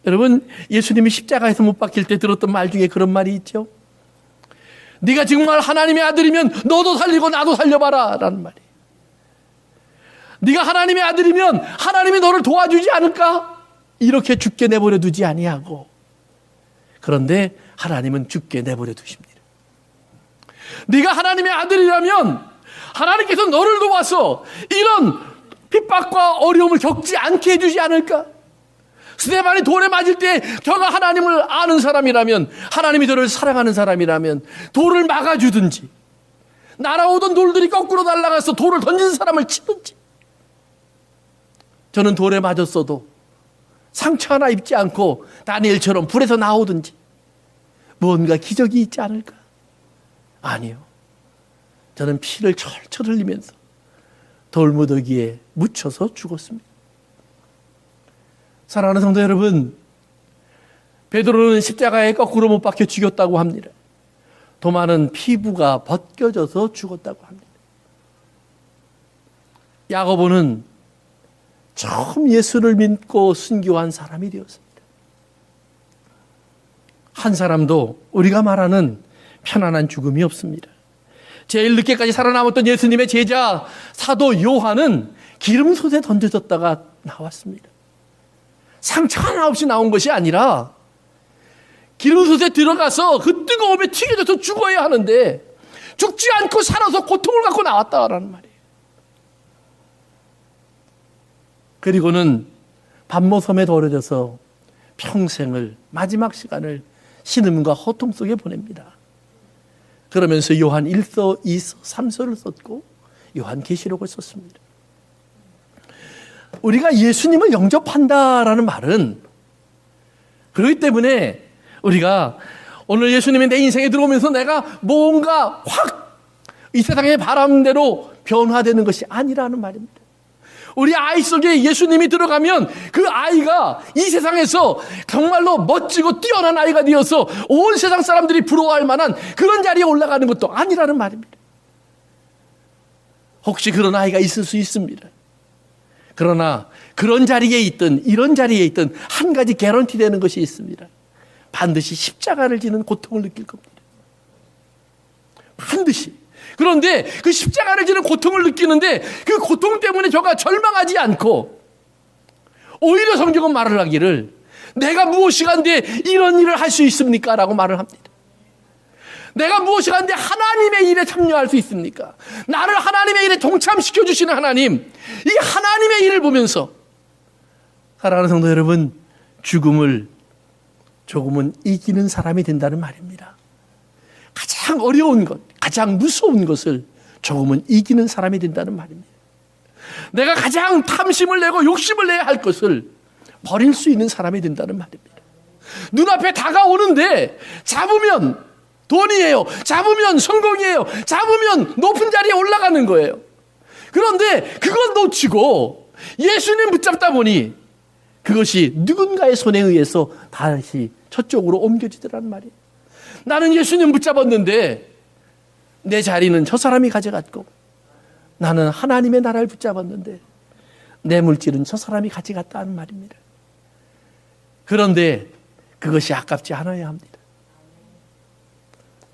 여러분, 예수님이 십자가에서 못 박힐 때 들었던 말 중에 그런 말이 있죠. 네가 정말 하나님의 아들이면 너도 살리고 나도 살려봐라 라는 말이에요. 네가 하나님의 아들이면 하나님이 너를 도와주지 않을까? 이렇게 죽게 내버려 두지 아니하고, 그런데 하나님은 죽게 내버려 두십니다. 네가 하나님의 아들이라면 하나님께서 너를 도와서 이런 핍박과 어려움을 겪지 않게 해주지 않을까? 스데반이 돌에 맞을 때 저가 하나님을 아는 사람이라면, 하나님이 저를 사랑하는 사람이라면 돌을 막아주든지, 날아오던 돌들이 거꾸로 날아가서 돌을 던진 사람을 치든지, 저는 돌에 맞았어도 상처 하나 입지 않고 다니엘처럼 불에서 나오든지 무언가 기적이 있지 않을까? 아니요. 저는 피를 철철 흘리면서 돌무더기에 묻혀서 죽었습니다. 사랑하는 성도 여러분, 베드로는 십자가에 거꾸로 못 박혀 죽였다고 합니다. 도마는 피부가 벗겨져서 죽었다고 합니다. 야고보는 처음 예수를 믿고 순교한 사람이 되었습니다. 한 사람도 우리가 말하는 편안한 죽음이 없습니다. 제일 늦게까지 살아남았던 예수님의 제자 사도 요한은 기름솥에 던져졌다가 나왔습니다. 상처 하나 없이 나온 것이 아니라 기름솥에 들어가서 그 뜨거움에 튀겨져서 죽어야 하는데 죽지 않고 살아서 고통을 갖고 나왔다라는 말이에요. 그리고는 반모섬에 떨어져서 평생을, 마지막 시간을 신음과 호통 속에 보냅니다. 그러면서 요한 1서, 2서, 3서를 썼고 요한 계시록을 썼습니다. 우리가 예수님을 영접한다라는 말은, 그렇기 때문에 우리가 오늘 예수님이 내 인생에 들어오면서 내가 뭔가 확 이 세상의 바람대로 변화되는 것이 아니라는 말입니다. 우리 아이 속에 예수님이 들어가면 그 아이가 이 세상에서 정말로 멋지고 뛰어난 아이가 되어서 온 세상 사람들이 부러워할 만한 그런 자리에 올라가는 것도 아니라는 말입니다. 혹시 그런 아이가 있을 수 있습니다. 그러나 그런 자리에 있든 이런 자리에 있든 한 가지 개런티 되는 것이 있습니다. 반드시 십자가를 지는 고통을 느낄 겁니다. 반드시. 그런데 그 십자가를 지는 고통을 느끼는데 그 고통 때문에 저가 절망하지 않고, 오히려 성경은 말을 하기를 내가 무엇이간데 이런 일을 할 수 있습니까? 라고 말을 합니다. 내가 무엇이간데 하나님의 일에 참여할 수 있습니까? 나를 하나님의 일에 동참시켜 주시는 하나님, 이 하나님의 일을 보면서 사랑하는 성도 여러분, 죽음을 조금은 이기는 사람이 된다는 말입니다. 가장 어려운 것, 가장 무서운 것을 조금은 이기는 사람이 된다는 말입니다. 내가 가장 탐심을 내고 욕심을 내야 할 것을 버릴 수 있는 사람이 된다는 말입니다. 눈앞에 다가오는데 잡으면 돈이에요. 잡으면 성공이에요. 잡으면 높은 자리에 올라가는 거예요. 그런데 그걸 놓치고 예수님 붙잡다 보니 그것이 누군가의 손에 의해서 다시 저쪽으로 옮겨지더라는 말이에요. 나는 예수님 붙잡았는데 내 자리는 저 사람이 가져갔고, 나는 하나님의 나라를 붙잡았는데 내 물질은 저 사람이 가져갔다는 말입니다. 그런데 그것이 아깝지 않아야 합니다.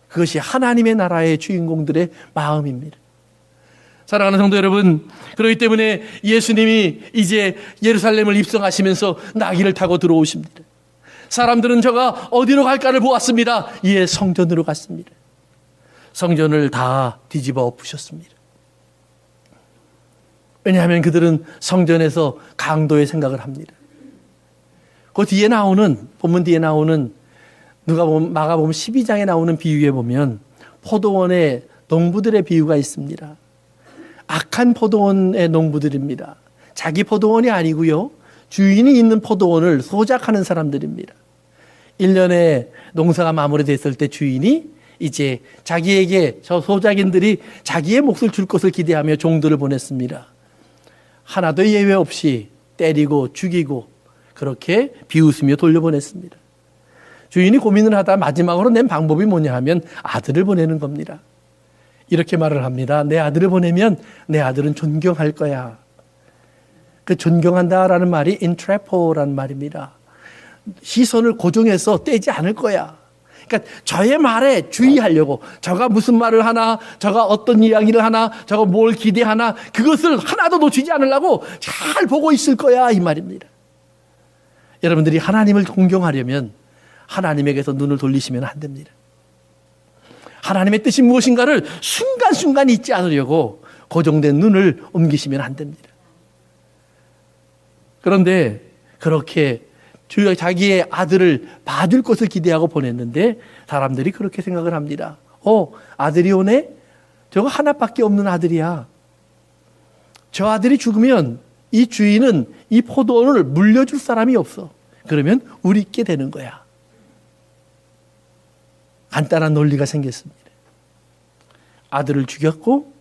그것이 하나님의 나라의 주인공들의 마음입니다. 사랑하는 성도 여러분, 그렇기 때문에 예수님이 이제 예루살렘을 입성하시면서 나귀를 타고 들어오십니다. 사람들은 저가 어디로 갈까를 보았습니다. 예, 성전으로 갔습니다. 성전을 다 뒤집어 엎으셨습니다. 왜냐하면 그들은 성전에서 강도의 생각을 합니다. 그 뒤에 나오는, 본문 뒤에 나오는 마가복음 12장에 나오는 비유에 보면 포도원의 농부들의 비유가 있습니다. 악한 포도원의 농부들입니다. 자기 포도원이 아니고요, 주인이 있는 포도원을 소작하는 사람들입니다. 1년에 농사가 마무리됐을 때 주인이 이제 자기에게 저 소작인들이 자기의 몫을 줄 것을 기대하며 종들을 보냈습니다. 하나도 예외 없이 때리고 죽이고 그렇게 비웃으며 돌려보냈습니다. 주인이 고민을 하다 마지막으로 낸 방법이 뭐냐 하면 아들을 보내는 겁니다. 이렇게 말을 합니다. 내 아들을 보내면 내 아들은 존경할 거야. 그 존경한다라는 말이 인트레포라는 말입니다. 시선을 고정해서 떼지 않을 거야. 그러니까 저의 말에 주의하려고, 저가 무슨 말을 하나, 저가 어떤 이야기를 하나, 저가 뭘 기대하나, 그것을 하나도 놓치지 않으려고 잘 보고 있을 거야, 이 말입니다. 여러분들이 하나님을 존경하려면 하나님에게서 눈을 돌리시면 안 됩니다. 하나님의 뜻이 무엇인가를 순간순간 잊지 않으려고 고정된 눈을 옮기시면 안 됩니다. 그런데 그렇게 자기의 아들을 봐줄 것을 기대하고 보냈는데 사람들이 그렇게 생각을 합니다. 아들이 오네? 저거 하나밖에 없는 아들이야. 저 아들이 죽으면 이 주인은 이 포도원을 물려줄 사람이 없어. 그러면 우리 있게 되는 거야. 간단한 논리가 생겼습니다. 아들을 죽였고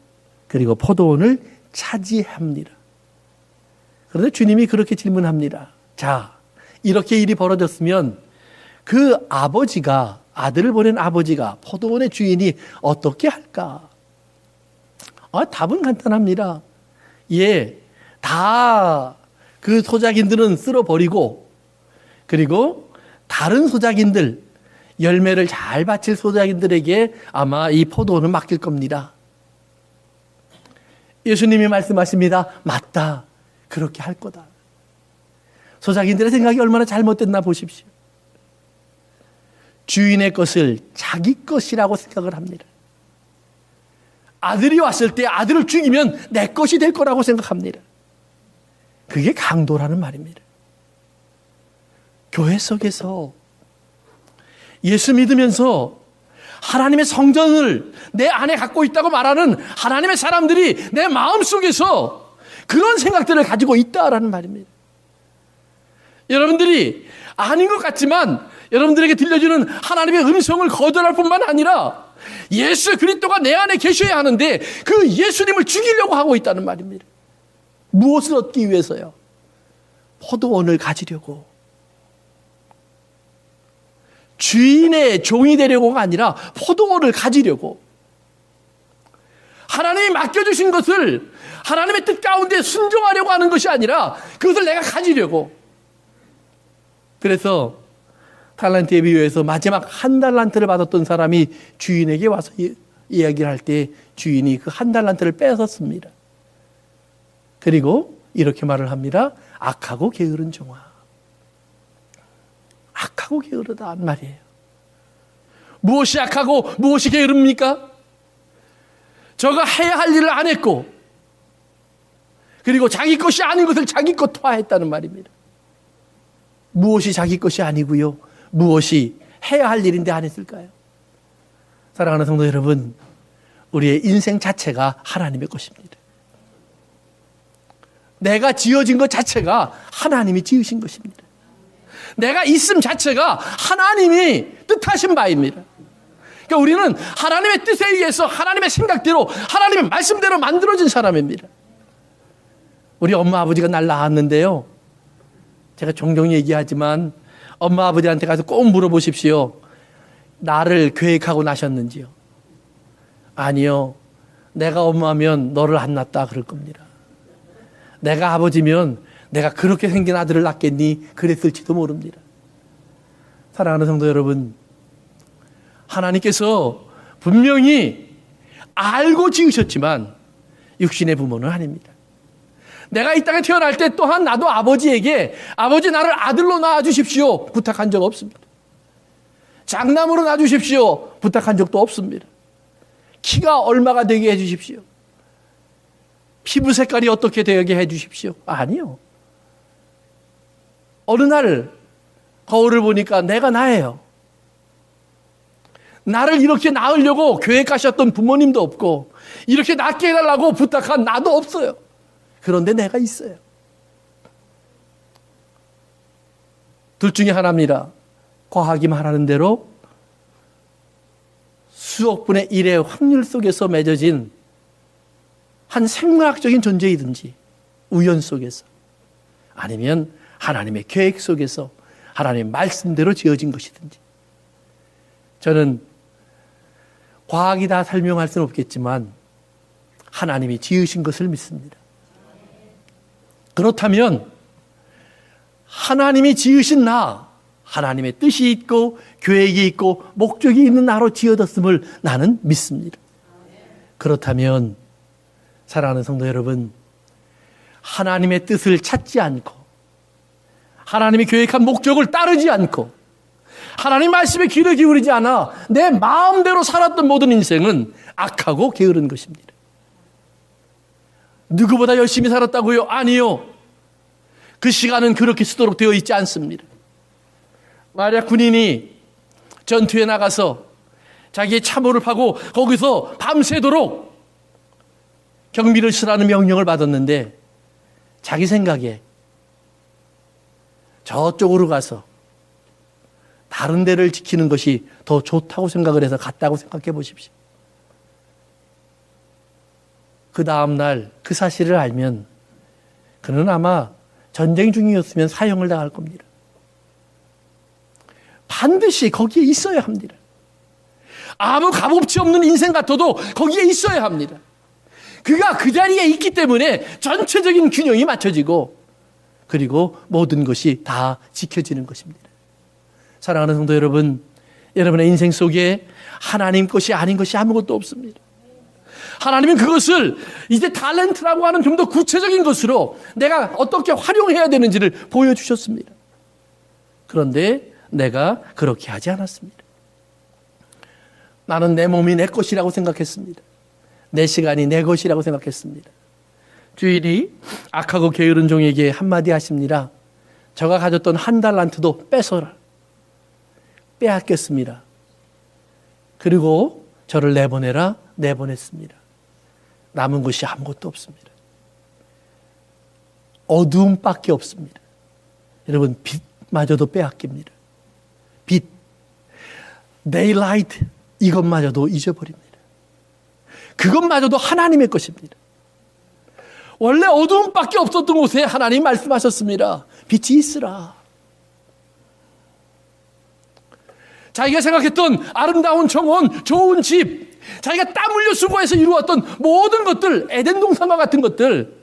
그리고 포도원을 차지합니다. 그런데 주님이 그렇게 질문합니다. 자, 이렇게 일이 벌어졌으면 그 아버지가, 아들을 보낸 아버지가, 포도원의 주인이 어떻게 할까? 답은 간단합니다. 다 그 소작인들은 쓸어버리고 그리고 다른 소작인들, 열매를 잘 바칠 소작인들에게 아마 이 포도원을 맡길 겁니다. 예수님이 말씀하십니다. 맞다. 그렇게 할 거다. 소작인들의 생각이 얼마나 잘못됐나 보십시오. 주인의 것을 자기 것이라고 생각을 합니다. 아들이 왔을 때 아들을 죽이면 내 것이 될 거라고 생각합니다. 그게 강도라는 말입니다. 교회 속에서 예수 믿으면서 하나님의 성전을 내 안에 갖고 있다고 말하는 하나님의 사람들이 내 마음속에서 그런 생각들을 가지고 있다라는 말입니다. 여러분들이 아닌 것 같지만 여러분들에게 들려주는 하나님의 음성을 거절할 뿐만 아니라 예수 그리스도가 내 안에 계셔야 하는데 그 예수님을 죽이려고 하고 있다는 말입니다. 무엇을 얻기 위해서요? 포도원을 가지려고. 주인의 종이 되려고가 아니라 포도원을 가지려고. 하나님이 맡겨주신 것을 하나님의 뜻 가운데 순종하려고 하는 것이 아니라 그것을 내가 가지려고. 그래서 달란트에 비유해서 마지막 한 달란트를 받았던 사람이 주인에게 와서 이야기를 할 때 주인이 그 한 달란트를 뺏었습니다. 그리고 이렇게 말을 합니다. 악하고 게으른 종아. 악하고 게으르다는 말이에요. 무엇이 악하고 무엇이 게으릅니까? 저가 해야 할 일을 안 했고 그리고 자기 것이 아닌 것을 자기 것화했다는 말입니다. 무엇이 자기 것이 아니고요. 무엇이 해야 할 일인데 안 했을까요? 사랑하는 성도 여러분, 우리의 인생 자체가 하나님의 것입니다. 내가 지어진 것 자체가 하나님이 지으신 것입니다. 내가 있음 자체가 하나님이 뜻하신 바입니다. 그러니까 우리는 하나님의 뜻에 의해서 하나님의 생각대로 하나님의 말씀대로 만들어진 사람입니다. 우리 엄마 아버지가 날 낳았는데요. 제가 종종 얘기하지만 엄마 아버지한테 가서 꼭 물어보십시오. 나를 계획하고 나셨는지요? 아니요. 내가 엄마면 너를 안 낳았다 그럴 겁니다. 내가 아버지면 내가 그렇게 생긴 아들을 낳겠니? 그랬을지도 모릅니다. 사랑하는 성도 여러분, 하나님께서 분명히 알고 지으셨지만 육신의 부모는 아닙니다. 내가 이 땅에 태어날 때 또한 나도 아버지에게 아버지 나를 아들로 낳아주십시오 부탁한 적 없습니다. 장남으로 낳아주십시오 부탁한 적도 없습니다. 키가 얼마가 되게 해주십시오. 피부 색깔이 어떻게 되게 해주십시오. 아니요. 어느 날 거울을 보니까 내가 나예요. 나를 이렇게 낳으려고 계획 하셨던 부모님도 없고 이렇게 낳게 해달라고 부탁한 나도 없어요. 그런데 내가 있어요. 둘 중에 하나입니다. 과학이 말하는 대로 수억 분의 1의 확률 속에서 맺어진 한 생물학적인 존재이든지 우연 속에서 아니면 하나님의 계획 속에서 하나님의 말씀대로 지어진 것이든지 저는 과학이 다 설명할 수는 없겠지만 하나님이 지으신 것을 믿습니다. 그렇다면 하나님이 지으신 나, 하나님의 뜻이 있고 계획이 있고 목적이 있는 나로 지어졌음을 나는 믿습니다. 그렇다면 사랑하는 성도 여러분, 하나님의 뜻을 찾지 않고 하나님이 계획한 목적을 따르지 않고 하나님 말씀에 귀를 기울이지 않아 내 마음대로 살았던 모든 인생은 악하고 게으른 것입니다. 누구보다 열심히 살았다고요? 아니요. 그 시간은 그렇게 쓰도록 되어 있지 않습니다. 만약 군인이 전투에 나가서 자기의 참호를 파고 거기서 밤새도록 경비를 쓰라는 명령을 받았는데 자기 생각에 저쪽으로 가서 다른 데를 지키는 것이 더 좋다고 생각을 해서 갔다고 생각해 보십시오. 그 다음날 그 사실을 알면 그는 아마 전쟁 중이었으면 사형을 당할 겁니다. 반드시 거기에 있어야 합니다. 아무 값어치 없는 인생 같아도 거기에 있어야 합니다. 그가 그 자리에 있기 때문에 전체적인 균형이 맞춰지고 그리고 모든 것이 다 지켜지는 것입니다. 사랑하는 성도 여러분, 여러분의 인생 속에 하나님 것이 아닌 것이 아무것도 없습니다. 하나님은 그것을 이제 탤런트라고 하는 좀 더 구체적인 것으로 내가 어떻게 활용해야 되는지를 보여주셨습니다. 그런데 내가 그렇게 하지 않았습니다. 나는 내 몸이 내 것이라고 생각했습니다. 내 시간이 내 것이라고 생각했습니다. 주인이 악하고 게으른 종에게 한마디 하십니다. 저가 가졌던 1달란트도 뺏어라. 빼앗겼습니다. 그리고 저를 내보내라. 내보냈습니다. 남은 것이 아무것도 없습니다. 어두움밖에 없습니다. 여러분, 빛마저도 빼앗깁니다. 빛, 데일라이트, 이것마저도 잊어버립니다. 그것마저도 하나님의 것입니다. 원래 어두움밖에 없었던 곳에 하나님 말씀하셨습니다. 빛이 있으라. 자기가 생각했던 아름다운 정원, 좋은 집, 자기가 땀 흘려 수고해서 이루었던 모든 것들, 에덴 동산과 같은 것들,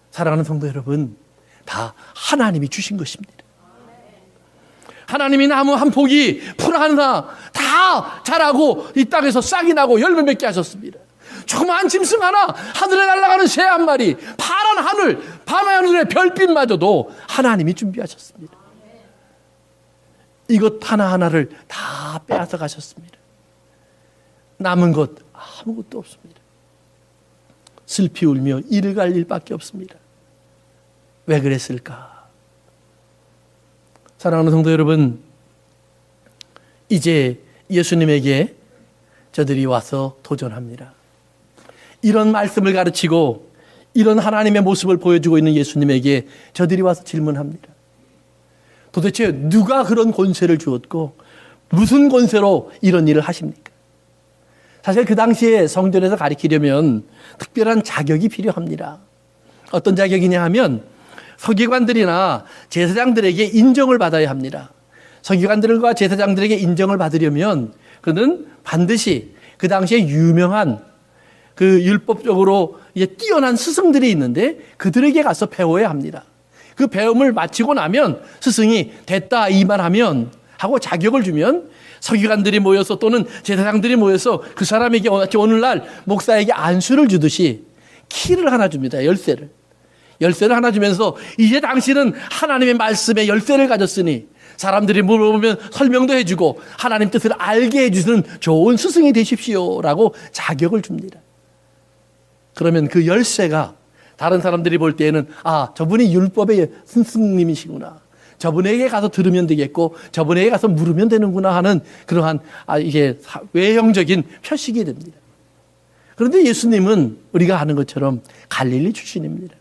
사랑하는 성도 여러분, 다 하나님이 주신 것입니다. 하나님이 나무 한 포기, 풀 하나 다 자라고 이 땅에서 싹이 나고 열매 맺게 하셨습니다. 조그마한 짐승 하나, 하늘에 날아가는 새 한 마리, 파란 하늘, 밤하늘의 별빛마저도 하나님이 준비하셨습니다. 이것 하나하나를 다 빼앗아 가셨습니다. 남은 것 아무것도 없습니다. 슬피 울며 이를 갈 일밖에 없습니다. 왜 그랬을까? 사랑하는 성도 여러분, 이제 예수님에게 저들이 와서 도전합니다. 이런 말씀을 가르치고 이런 하나님의 모습을 보여주고 있는 예수님에게 저들이 와서 질문합니다. 도대체 누가 그런 권세를 주었고 무슨 권세로 이런 일을 하십니까? 사실 그 당시에 성전에서 가르치려면 특별한 자격이 필요합니다. 어떤 자격이냐 하면 서기관들이나 제사장들에게 인정을 받아야 합니다. 서기관들과 제사장들에게 인정을 받으려면 그는 반드시 그 당시에 유명한 그 율법적으로 뛰어난 스승들이 있는데 그들에게 가서 배워야 합니다. 그 배움을 마치고 나면 스승이 됐다 이 말하면 하고 자격을 주면 서기관들이 모여서 또는 제사장들이 모여서 그 사람에게 오늘날 목사에게 안수를 주듯이 키를 하나 줍니다. 열쇠를 하나 주면서 이제 당신은 하나님의 말씀에 열쇠를 가졌으니 사람들이 물어보면 설명도 해주고 하나님 뜻을 알게 해주는 좋은 스승이 되십시오라고 자격을 줍니다. 그러면 그 열쇠가 다른 사람들이 볼 때에는 저분이 율법의 스승님이시구나. 저분에게 가서 들으면 되겠고 저분에게 가서 물으면 되는구나 하는 그러한 이게 외형적인 표식이 됩니다. 그런데 예수님은 우리가 아는 것처럼 갈릴리 출신입니다.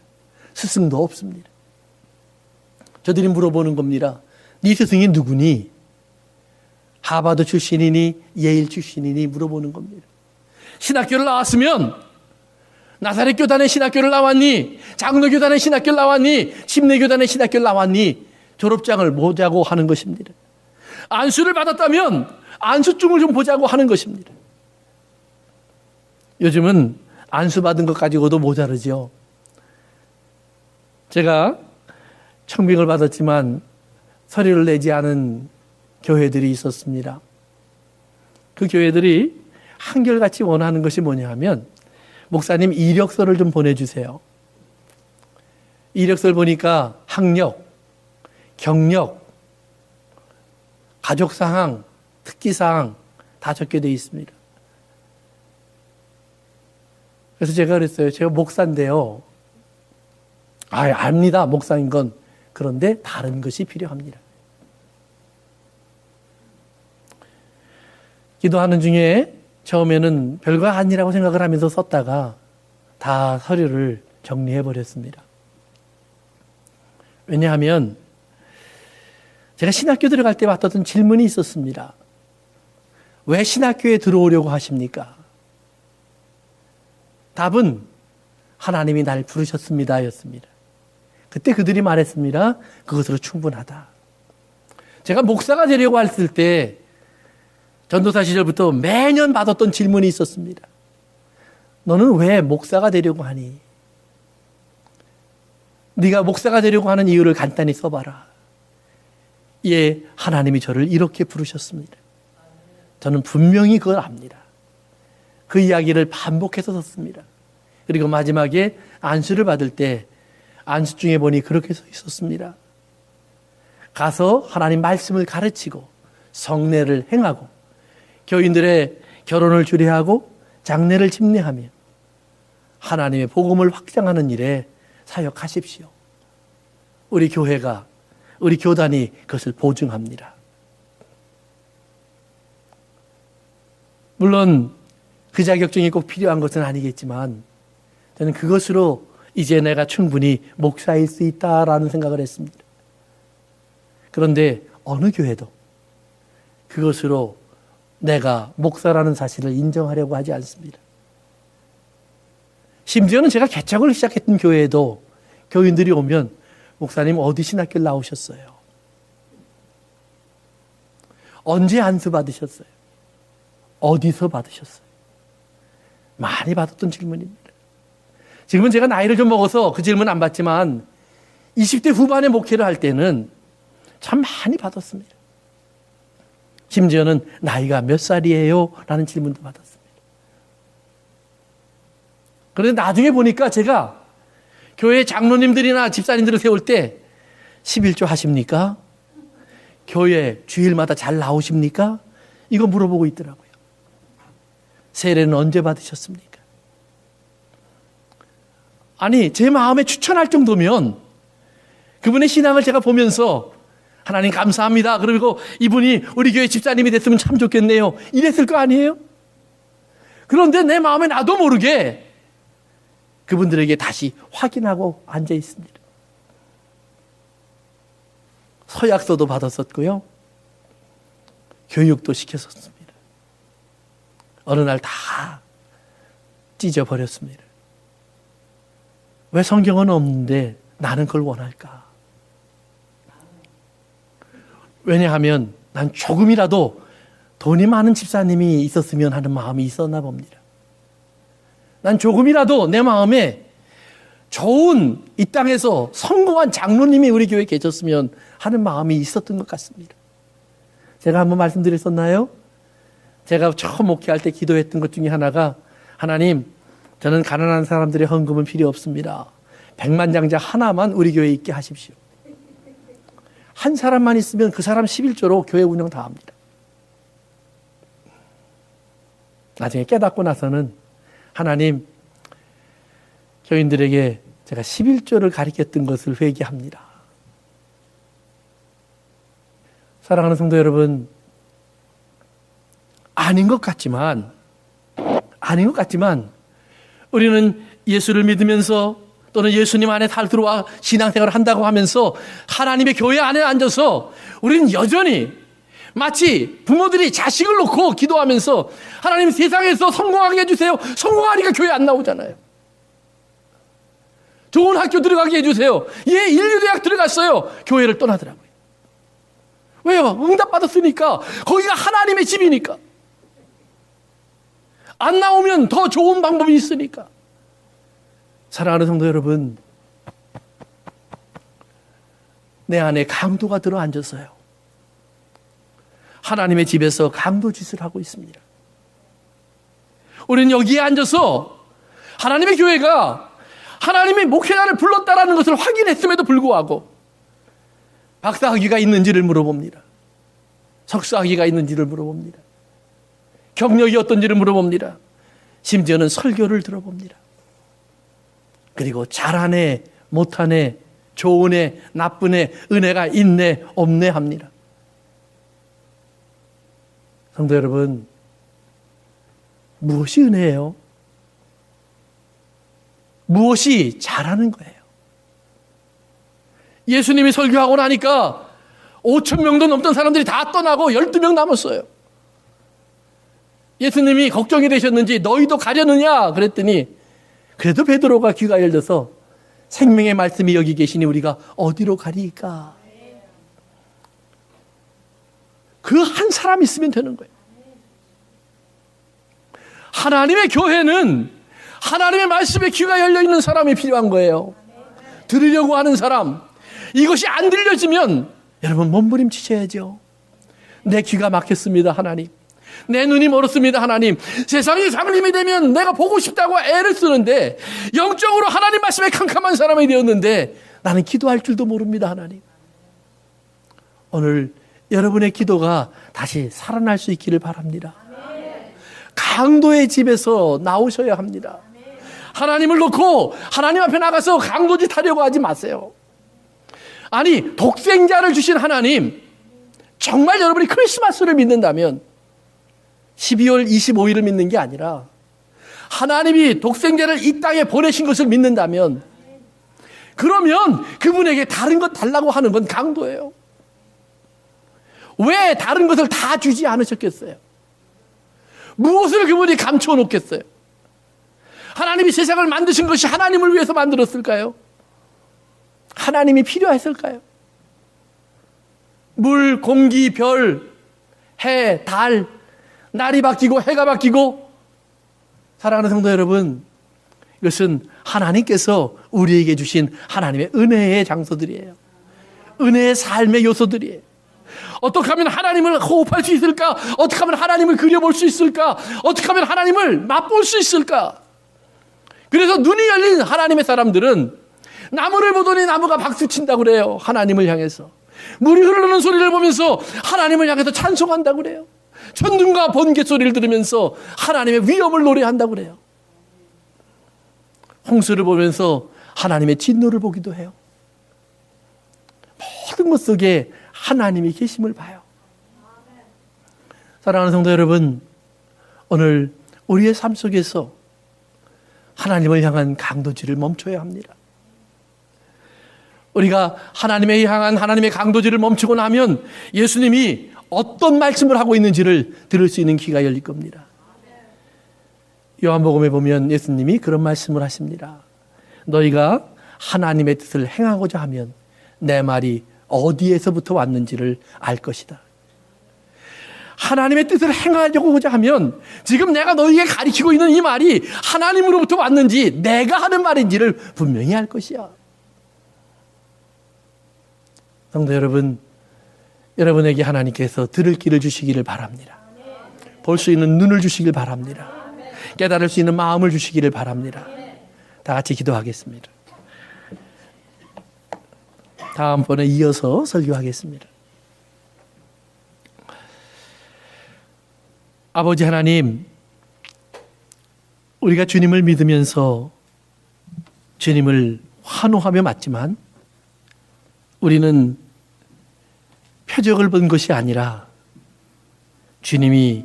스승도 없습니다. 저들이 물어보는 겁니다. 네 스승이 누구니? 하버드 출신이니 예일 출신이니 물어보는 겁니다. 신학교를 나왔으면 나사렛 교단의 신학교를 나왔니? 장로교단의 신학교를 나왔니? 침례교단의 신학교를 나왔니? 졸업장을 보자고 하는 것입니다. 안수를 받았다면 안수증을 좀 보자고 하는 것입니다. 요즘은 안수 받은 것 가지고도 모자르죠. 제가 청빙을 받았지만 서류를 내지 않은 교회들이 있었습니다. 그 교회들이 한결같이 원하는 것이 뭐냐 하면 목사님 이력서를 좀 보내주세요. 이력서를 보니까 학력, 경력, 가족사항, 특기사항 다 적게 되어 있습니다. 그래서 제가 그랬어요. 제가 목사인데요. 압니다. 목사인 건. 그런데 다른 것이 필요합니다. 기도하는 중에 처음에는 별거 아니라고 생각을 하면서 썼다가 다 서류를 정리해 버렸습니다. 왜냐하면 제가 신학교 들어갈 때 받았던 질문이 있었습니다. 왜 신학교에 들어오려고 하십니까? 답은 하나님이 날 부르셨습니다 였습니다. 그때 그들이 말했습니다. 그것으로 충분하다. 제가 목사가 되려고 했을 때 전도사 시절부터 매년 받았던 질문이 있었습니다. 너는 왜 목사가 되려고 하니? 네가 목사가 되려고 하는 이유를 간단히 써봐라. 예, 하나님이 저를 이렇게 부르셨습니다. 저는 분명히 그걸 압니다. 그 이야기를 반복해서 썼습니다. 그리고 마지막에 안수를 받을 때 안수증에 보니 그렇게 써 있었습니다. 가서 하나님 말씀을 가르치고 성례를 행하고 교인들의 결혼을 주례하고 장례를 집례하며 하나님의 복음을 확장하는 일에 사역하십시오. 우리 교회가, 우리 교단이 그것을 보증합니다. 물론 그 자격증이 꼭 필요한 것은 아니겠지만 저는 그것으로 이제 내가 충분히 목사일 수 있다라는 생각을 했습니다. 그런데 어느 교회도 그것으로 내가 목사라는 사실을 인정하려고 하지 않습니다. 심지어는 제가 개척을 시작했던 교회에도 교인들이 오면 목사님 어디 신학교 나오셨어요? 언제 안수 받으셨어요? 어디서 받으셨어요? 많이 받았던 질문입니다. 지금은 제가 나이를 좀 먹어서 그 질문 안 받지만 20대 후반에 목회를 할 때는 참 많이 받았습니다. 심지어는 나이가 몇 살이에요? 라는 질문도 받았습니다. 그런데 나중에 보니까 제가 교회 장로님들이나 집사님들을 세울 때 11조 하십니까? 교회 주일마다 잘 나오십니까? 이거 물어보고 있더라고요. 세례는 언제 받으셨습니까? 아니, 제 마음에 추천할 정도면 그분의 신앙을 제가 보면서 하나님 감사합니다. 그리고 이분이 우리 교회 집사님이 됐으면 참 좋겠네요. 이랬을 거 아니에요? 그런데 내 마음에 나도 모르게 그분들에게 다시 확인하고 앉아 있습니다. 서약서도 받았었고요. 교육도 시켰었습니다. 어느 날 다 찢어버렸습니다. 왜 성경은 없는데 나는 그걸 원할까? 왜냐하면 난 조금이라도 돈이 많은 집사님이 있었으면 하는 마음이 있었나 봅니다. 난 조금이라도 내 마음에 좋은 이 땅에서 성공한 장로님이 우리 교회에 계셨으면 하는 마음이 있었던 것 같습니다. 제가 한번 말씀드렸었나요? 제가 처음 목회할 때 기도했던 것 중에 하나가 하나님, 저는 가난한 사람들의 헌금은 필요 없습니다. 백만장자 하나만 우리 교회에 있게 하십시오. 한 사람만 있으면 그 사람 11조로 교회 운영 다 합니다. 나중에 깨닫고 나서는 하나님, 교인들에게 제가 11조를 가르쳤던 것을 회개합니다. 사랑하는 성도 여러분, 아닌 것 같지만 우리는 예수를 믿으면서 또는 예수님 안에 달 들어와 신앙생활을 한다고 하면서 하나님의 교회 안에 앉아서 우리는 여전히 마치 부모들이 자식을 놓고 기도하면서 하나님 세상에서 성공하게 해주세요. 성공하니까 교회 안 나오잖아요. 좋은 학교 들어가게 해주세요. 예, 인류대학 들어갔어요. 교회를 떠나더라고요. 왜요? 응답받았으니까. 거기가 하나님의 집이니까. 안 나오면 더 좋은 방법이 있으니까. 사랑하는 성도 여러분, 내 안에 강도가 들어앉았어요. 하나님의 집에서 강도 짓을 하고 있습니다. 우리는 여기에 앉아서 하나님의 교회가 하나님이 목회자를 불렀다라는 것을 확인했음에도 불구하고 박사학위가 있는지를 물어봅니다. 석사학위가 있는지를 물어봅니다. 경력이 어떤지를 물어봅니다. 심지어는 설교를 들어봅니다. 그리고 잘하네, 못하네, 좋으네, 나쁘네, 은혜가 있네, 없네 합니다. 성도 여러분, 무엇이 은혜예요? 무엇이 잘하는 거예요? 예수님이 설교하고 나니까 5,000명도 넘던 사람들이 다 떠나고 12명 남았어요. 예수님이 걱정이 되셨는지 너희도 가려느냐 그랬더니 그래도 베드로가 귀가 열려서 생명의 말씀이 여기 계시니 우리가 어디로 가리까? 그 한 사람 있으면 되는 거예요. 하나님의 교회는 하나님의 말씀에 귀가 열려있는 사람이 필요한 거예요. 들으려고 하는 사람. 이것이 안 들려지면 여러분 몸부림치셔야죠. 내 귀가 막혔습니다, 하나님. 내 눈이 멀었습니다, 하나님. 세상이 상림이 되면 내가 보고 싶다고 애를 쓰는데 영적으로 하나님 말씀에 캄캄한 사람이 되었는데 나는 기도할 줄도 모릅니다, 하나님. 오늘 여러분의 기도가 다시 살아날 수 있기를 바랍니다. 강도의 집에서 나오셔야 합니다. 하나님을 놓고 하나님 앞에 나가서 강도짓 하려고 하지 마세요. 아니, 독생자를 주신 하나님, 정말 여러분이 크리스마스를 믿는다면 12월 25일을 믿는 게 아니라 하나님이 독생자를 이 땅에 보내신 것을 믿는다면, 그러면 그분에게 다른 것 달라고 하는 건 강도예요. 왜 다른 것을 다 주지 않으셨겠어요? 무엇을 그분이 감춰 놓겠어요? 하나님이 세상을 만드신 것이 하나님을 위해서 만들었을까요? 하나님이 필요했을까요? 물, 공기, 별, 해, 달, 날이 바뀌고 해가 바뀌고, 사랑하는 성도 여러분, 이것은 하나님께서 우리에게 주신 하나님의 은혜의 장소들이에요. 은혜의 삶의 요소들이에요. 어떻게 하면 하나님을 호흡할 수 있을까? 어떻게 하면 하나님을 그려볼 수 있을까? 어떻게 하면 하나님을 맛볼 수 있을까? 그래서 눈이 열린 하나님의 사람들은 나무를 보더니 나무가 박수친다고 그래요. 하나님을 향해서. 물이 흐르는 소리를 보면서 하나님을 향해서 찬송한다고 그래요. 천둥과 번개 소리를 들으면서 하나님의 위엄을 노래한다고 그래요. 홍수를 보면서 하나님의 진노를 보기도 해요. 모든 것 속에 하나님이 계심을 봐요. 사랑하는 성도 여러분, 오늘 우리의 삶 속에서 하나님을 향한 강도질을 멈춰야 합니다. 우리가 하나님을 향한 하나님의 강도질을 멈추고 나면 예수님이 어떤 말씀을 하고 있는지를 들을 수 있는 귀가 열릴 겁니다. 요한복음에 보면 예수님이 그런 말씀을 하십니다. 너희가 하나님의 뜻을 행하고자 하면 내 말이 어디에서부터 왔는지를 알 것이다. 하나님의 뜻을 행하려고자 하면 지금 내가 너희에게 가르치고 있는 이 말이 하나님으로부터 왔는지 내가 하는 말인지를 분명히 알 것이야. 성도 여러분, 여러분에게 하나님께서 들을 길을 주시기를 바랍니다. 볼 수 있는 눈을 주시길 바랍니다. 깨달을 수 있는 마음을 주시기를 바랍니다. 다 같이 기도하겠습니다. 다음번에 이어서 설교하겠습니다. 아버지 하나님, 우리가 주님을 믿으면서 주님을 환호하며 맞지만 우리는 표적을 본 것이 아니라 주님이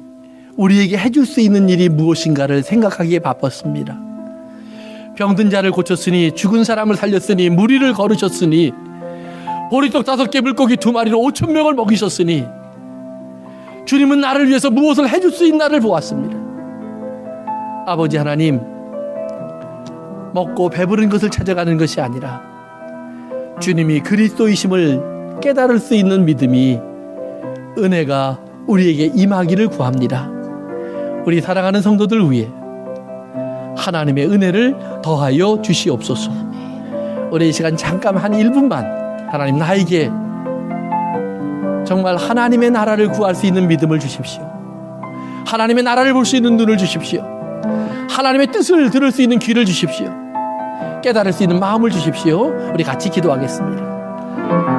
우리에게 해줄 수 있는 일이 무엇인가를 생각하기에 바빴습니다. 병든 자를 고쳤으니, 죽은 사람을 살렸으니, 무리를 걸으셨으니, 보리떡 5개 물고기 2마리로 5,000명을 먹이셨으니, 주님은 나를 위해서 무엇을 해줄 수 있나를 보았습니다. 아버지 하나님, 먹고 배부른 것을 찾아가는 것이 아니라 주님이 그리스도이심을 깨달을 수 있는 믿음이, 은혜가 우리에게 임하기를 구합니다. 우리 사랑하는 성도들 위해 하나님의 은혜를 더하여 주시옵소서. 우리 이 시간 잠깐 한 1분만 하나님, 나에게 정말 하나님의 나라를 구할 수 있는 믿음을 주십시오. 하나님의 나라를 볼 수 있는 눈을 주십시오. 하나님의 뜻을 들을 수 있는 귀를 주십시오. 깨달을 수 있는 마음을 주십시오. 우리 같이 기도하겠습니다.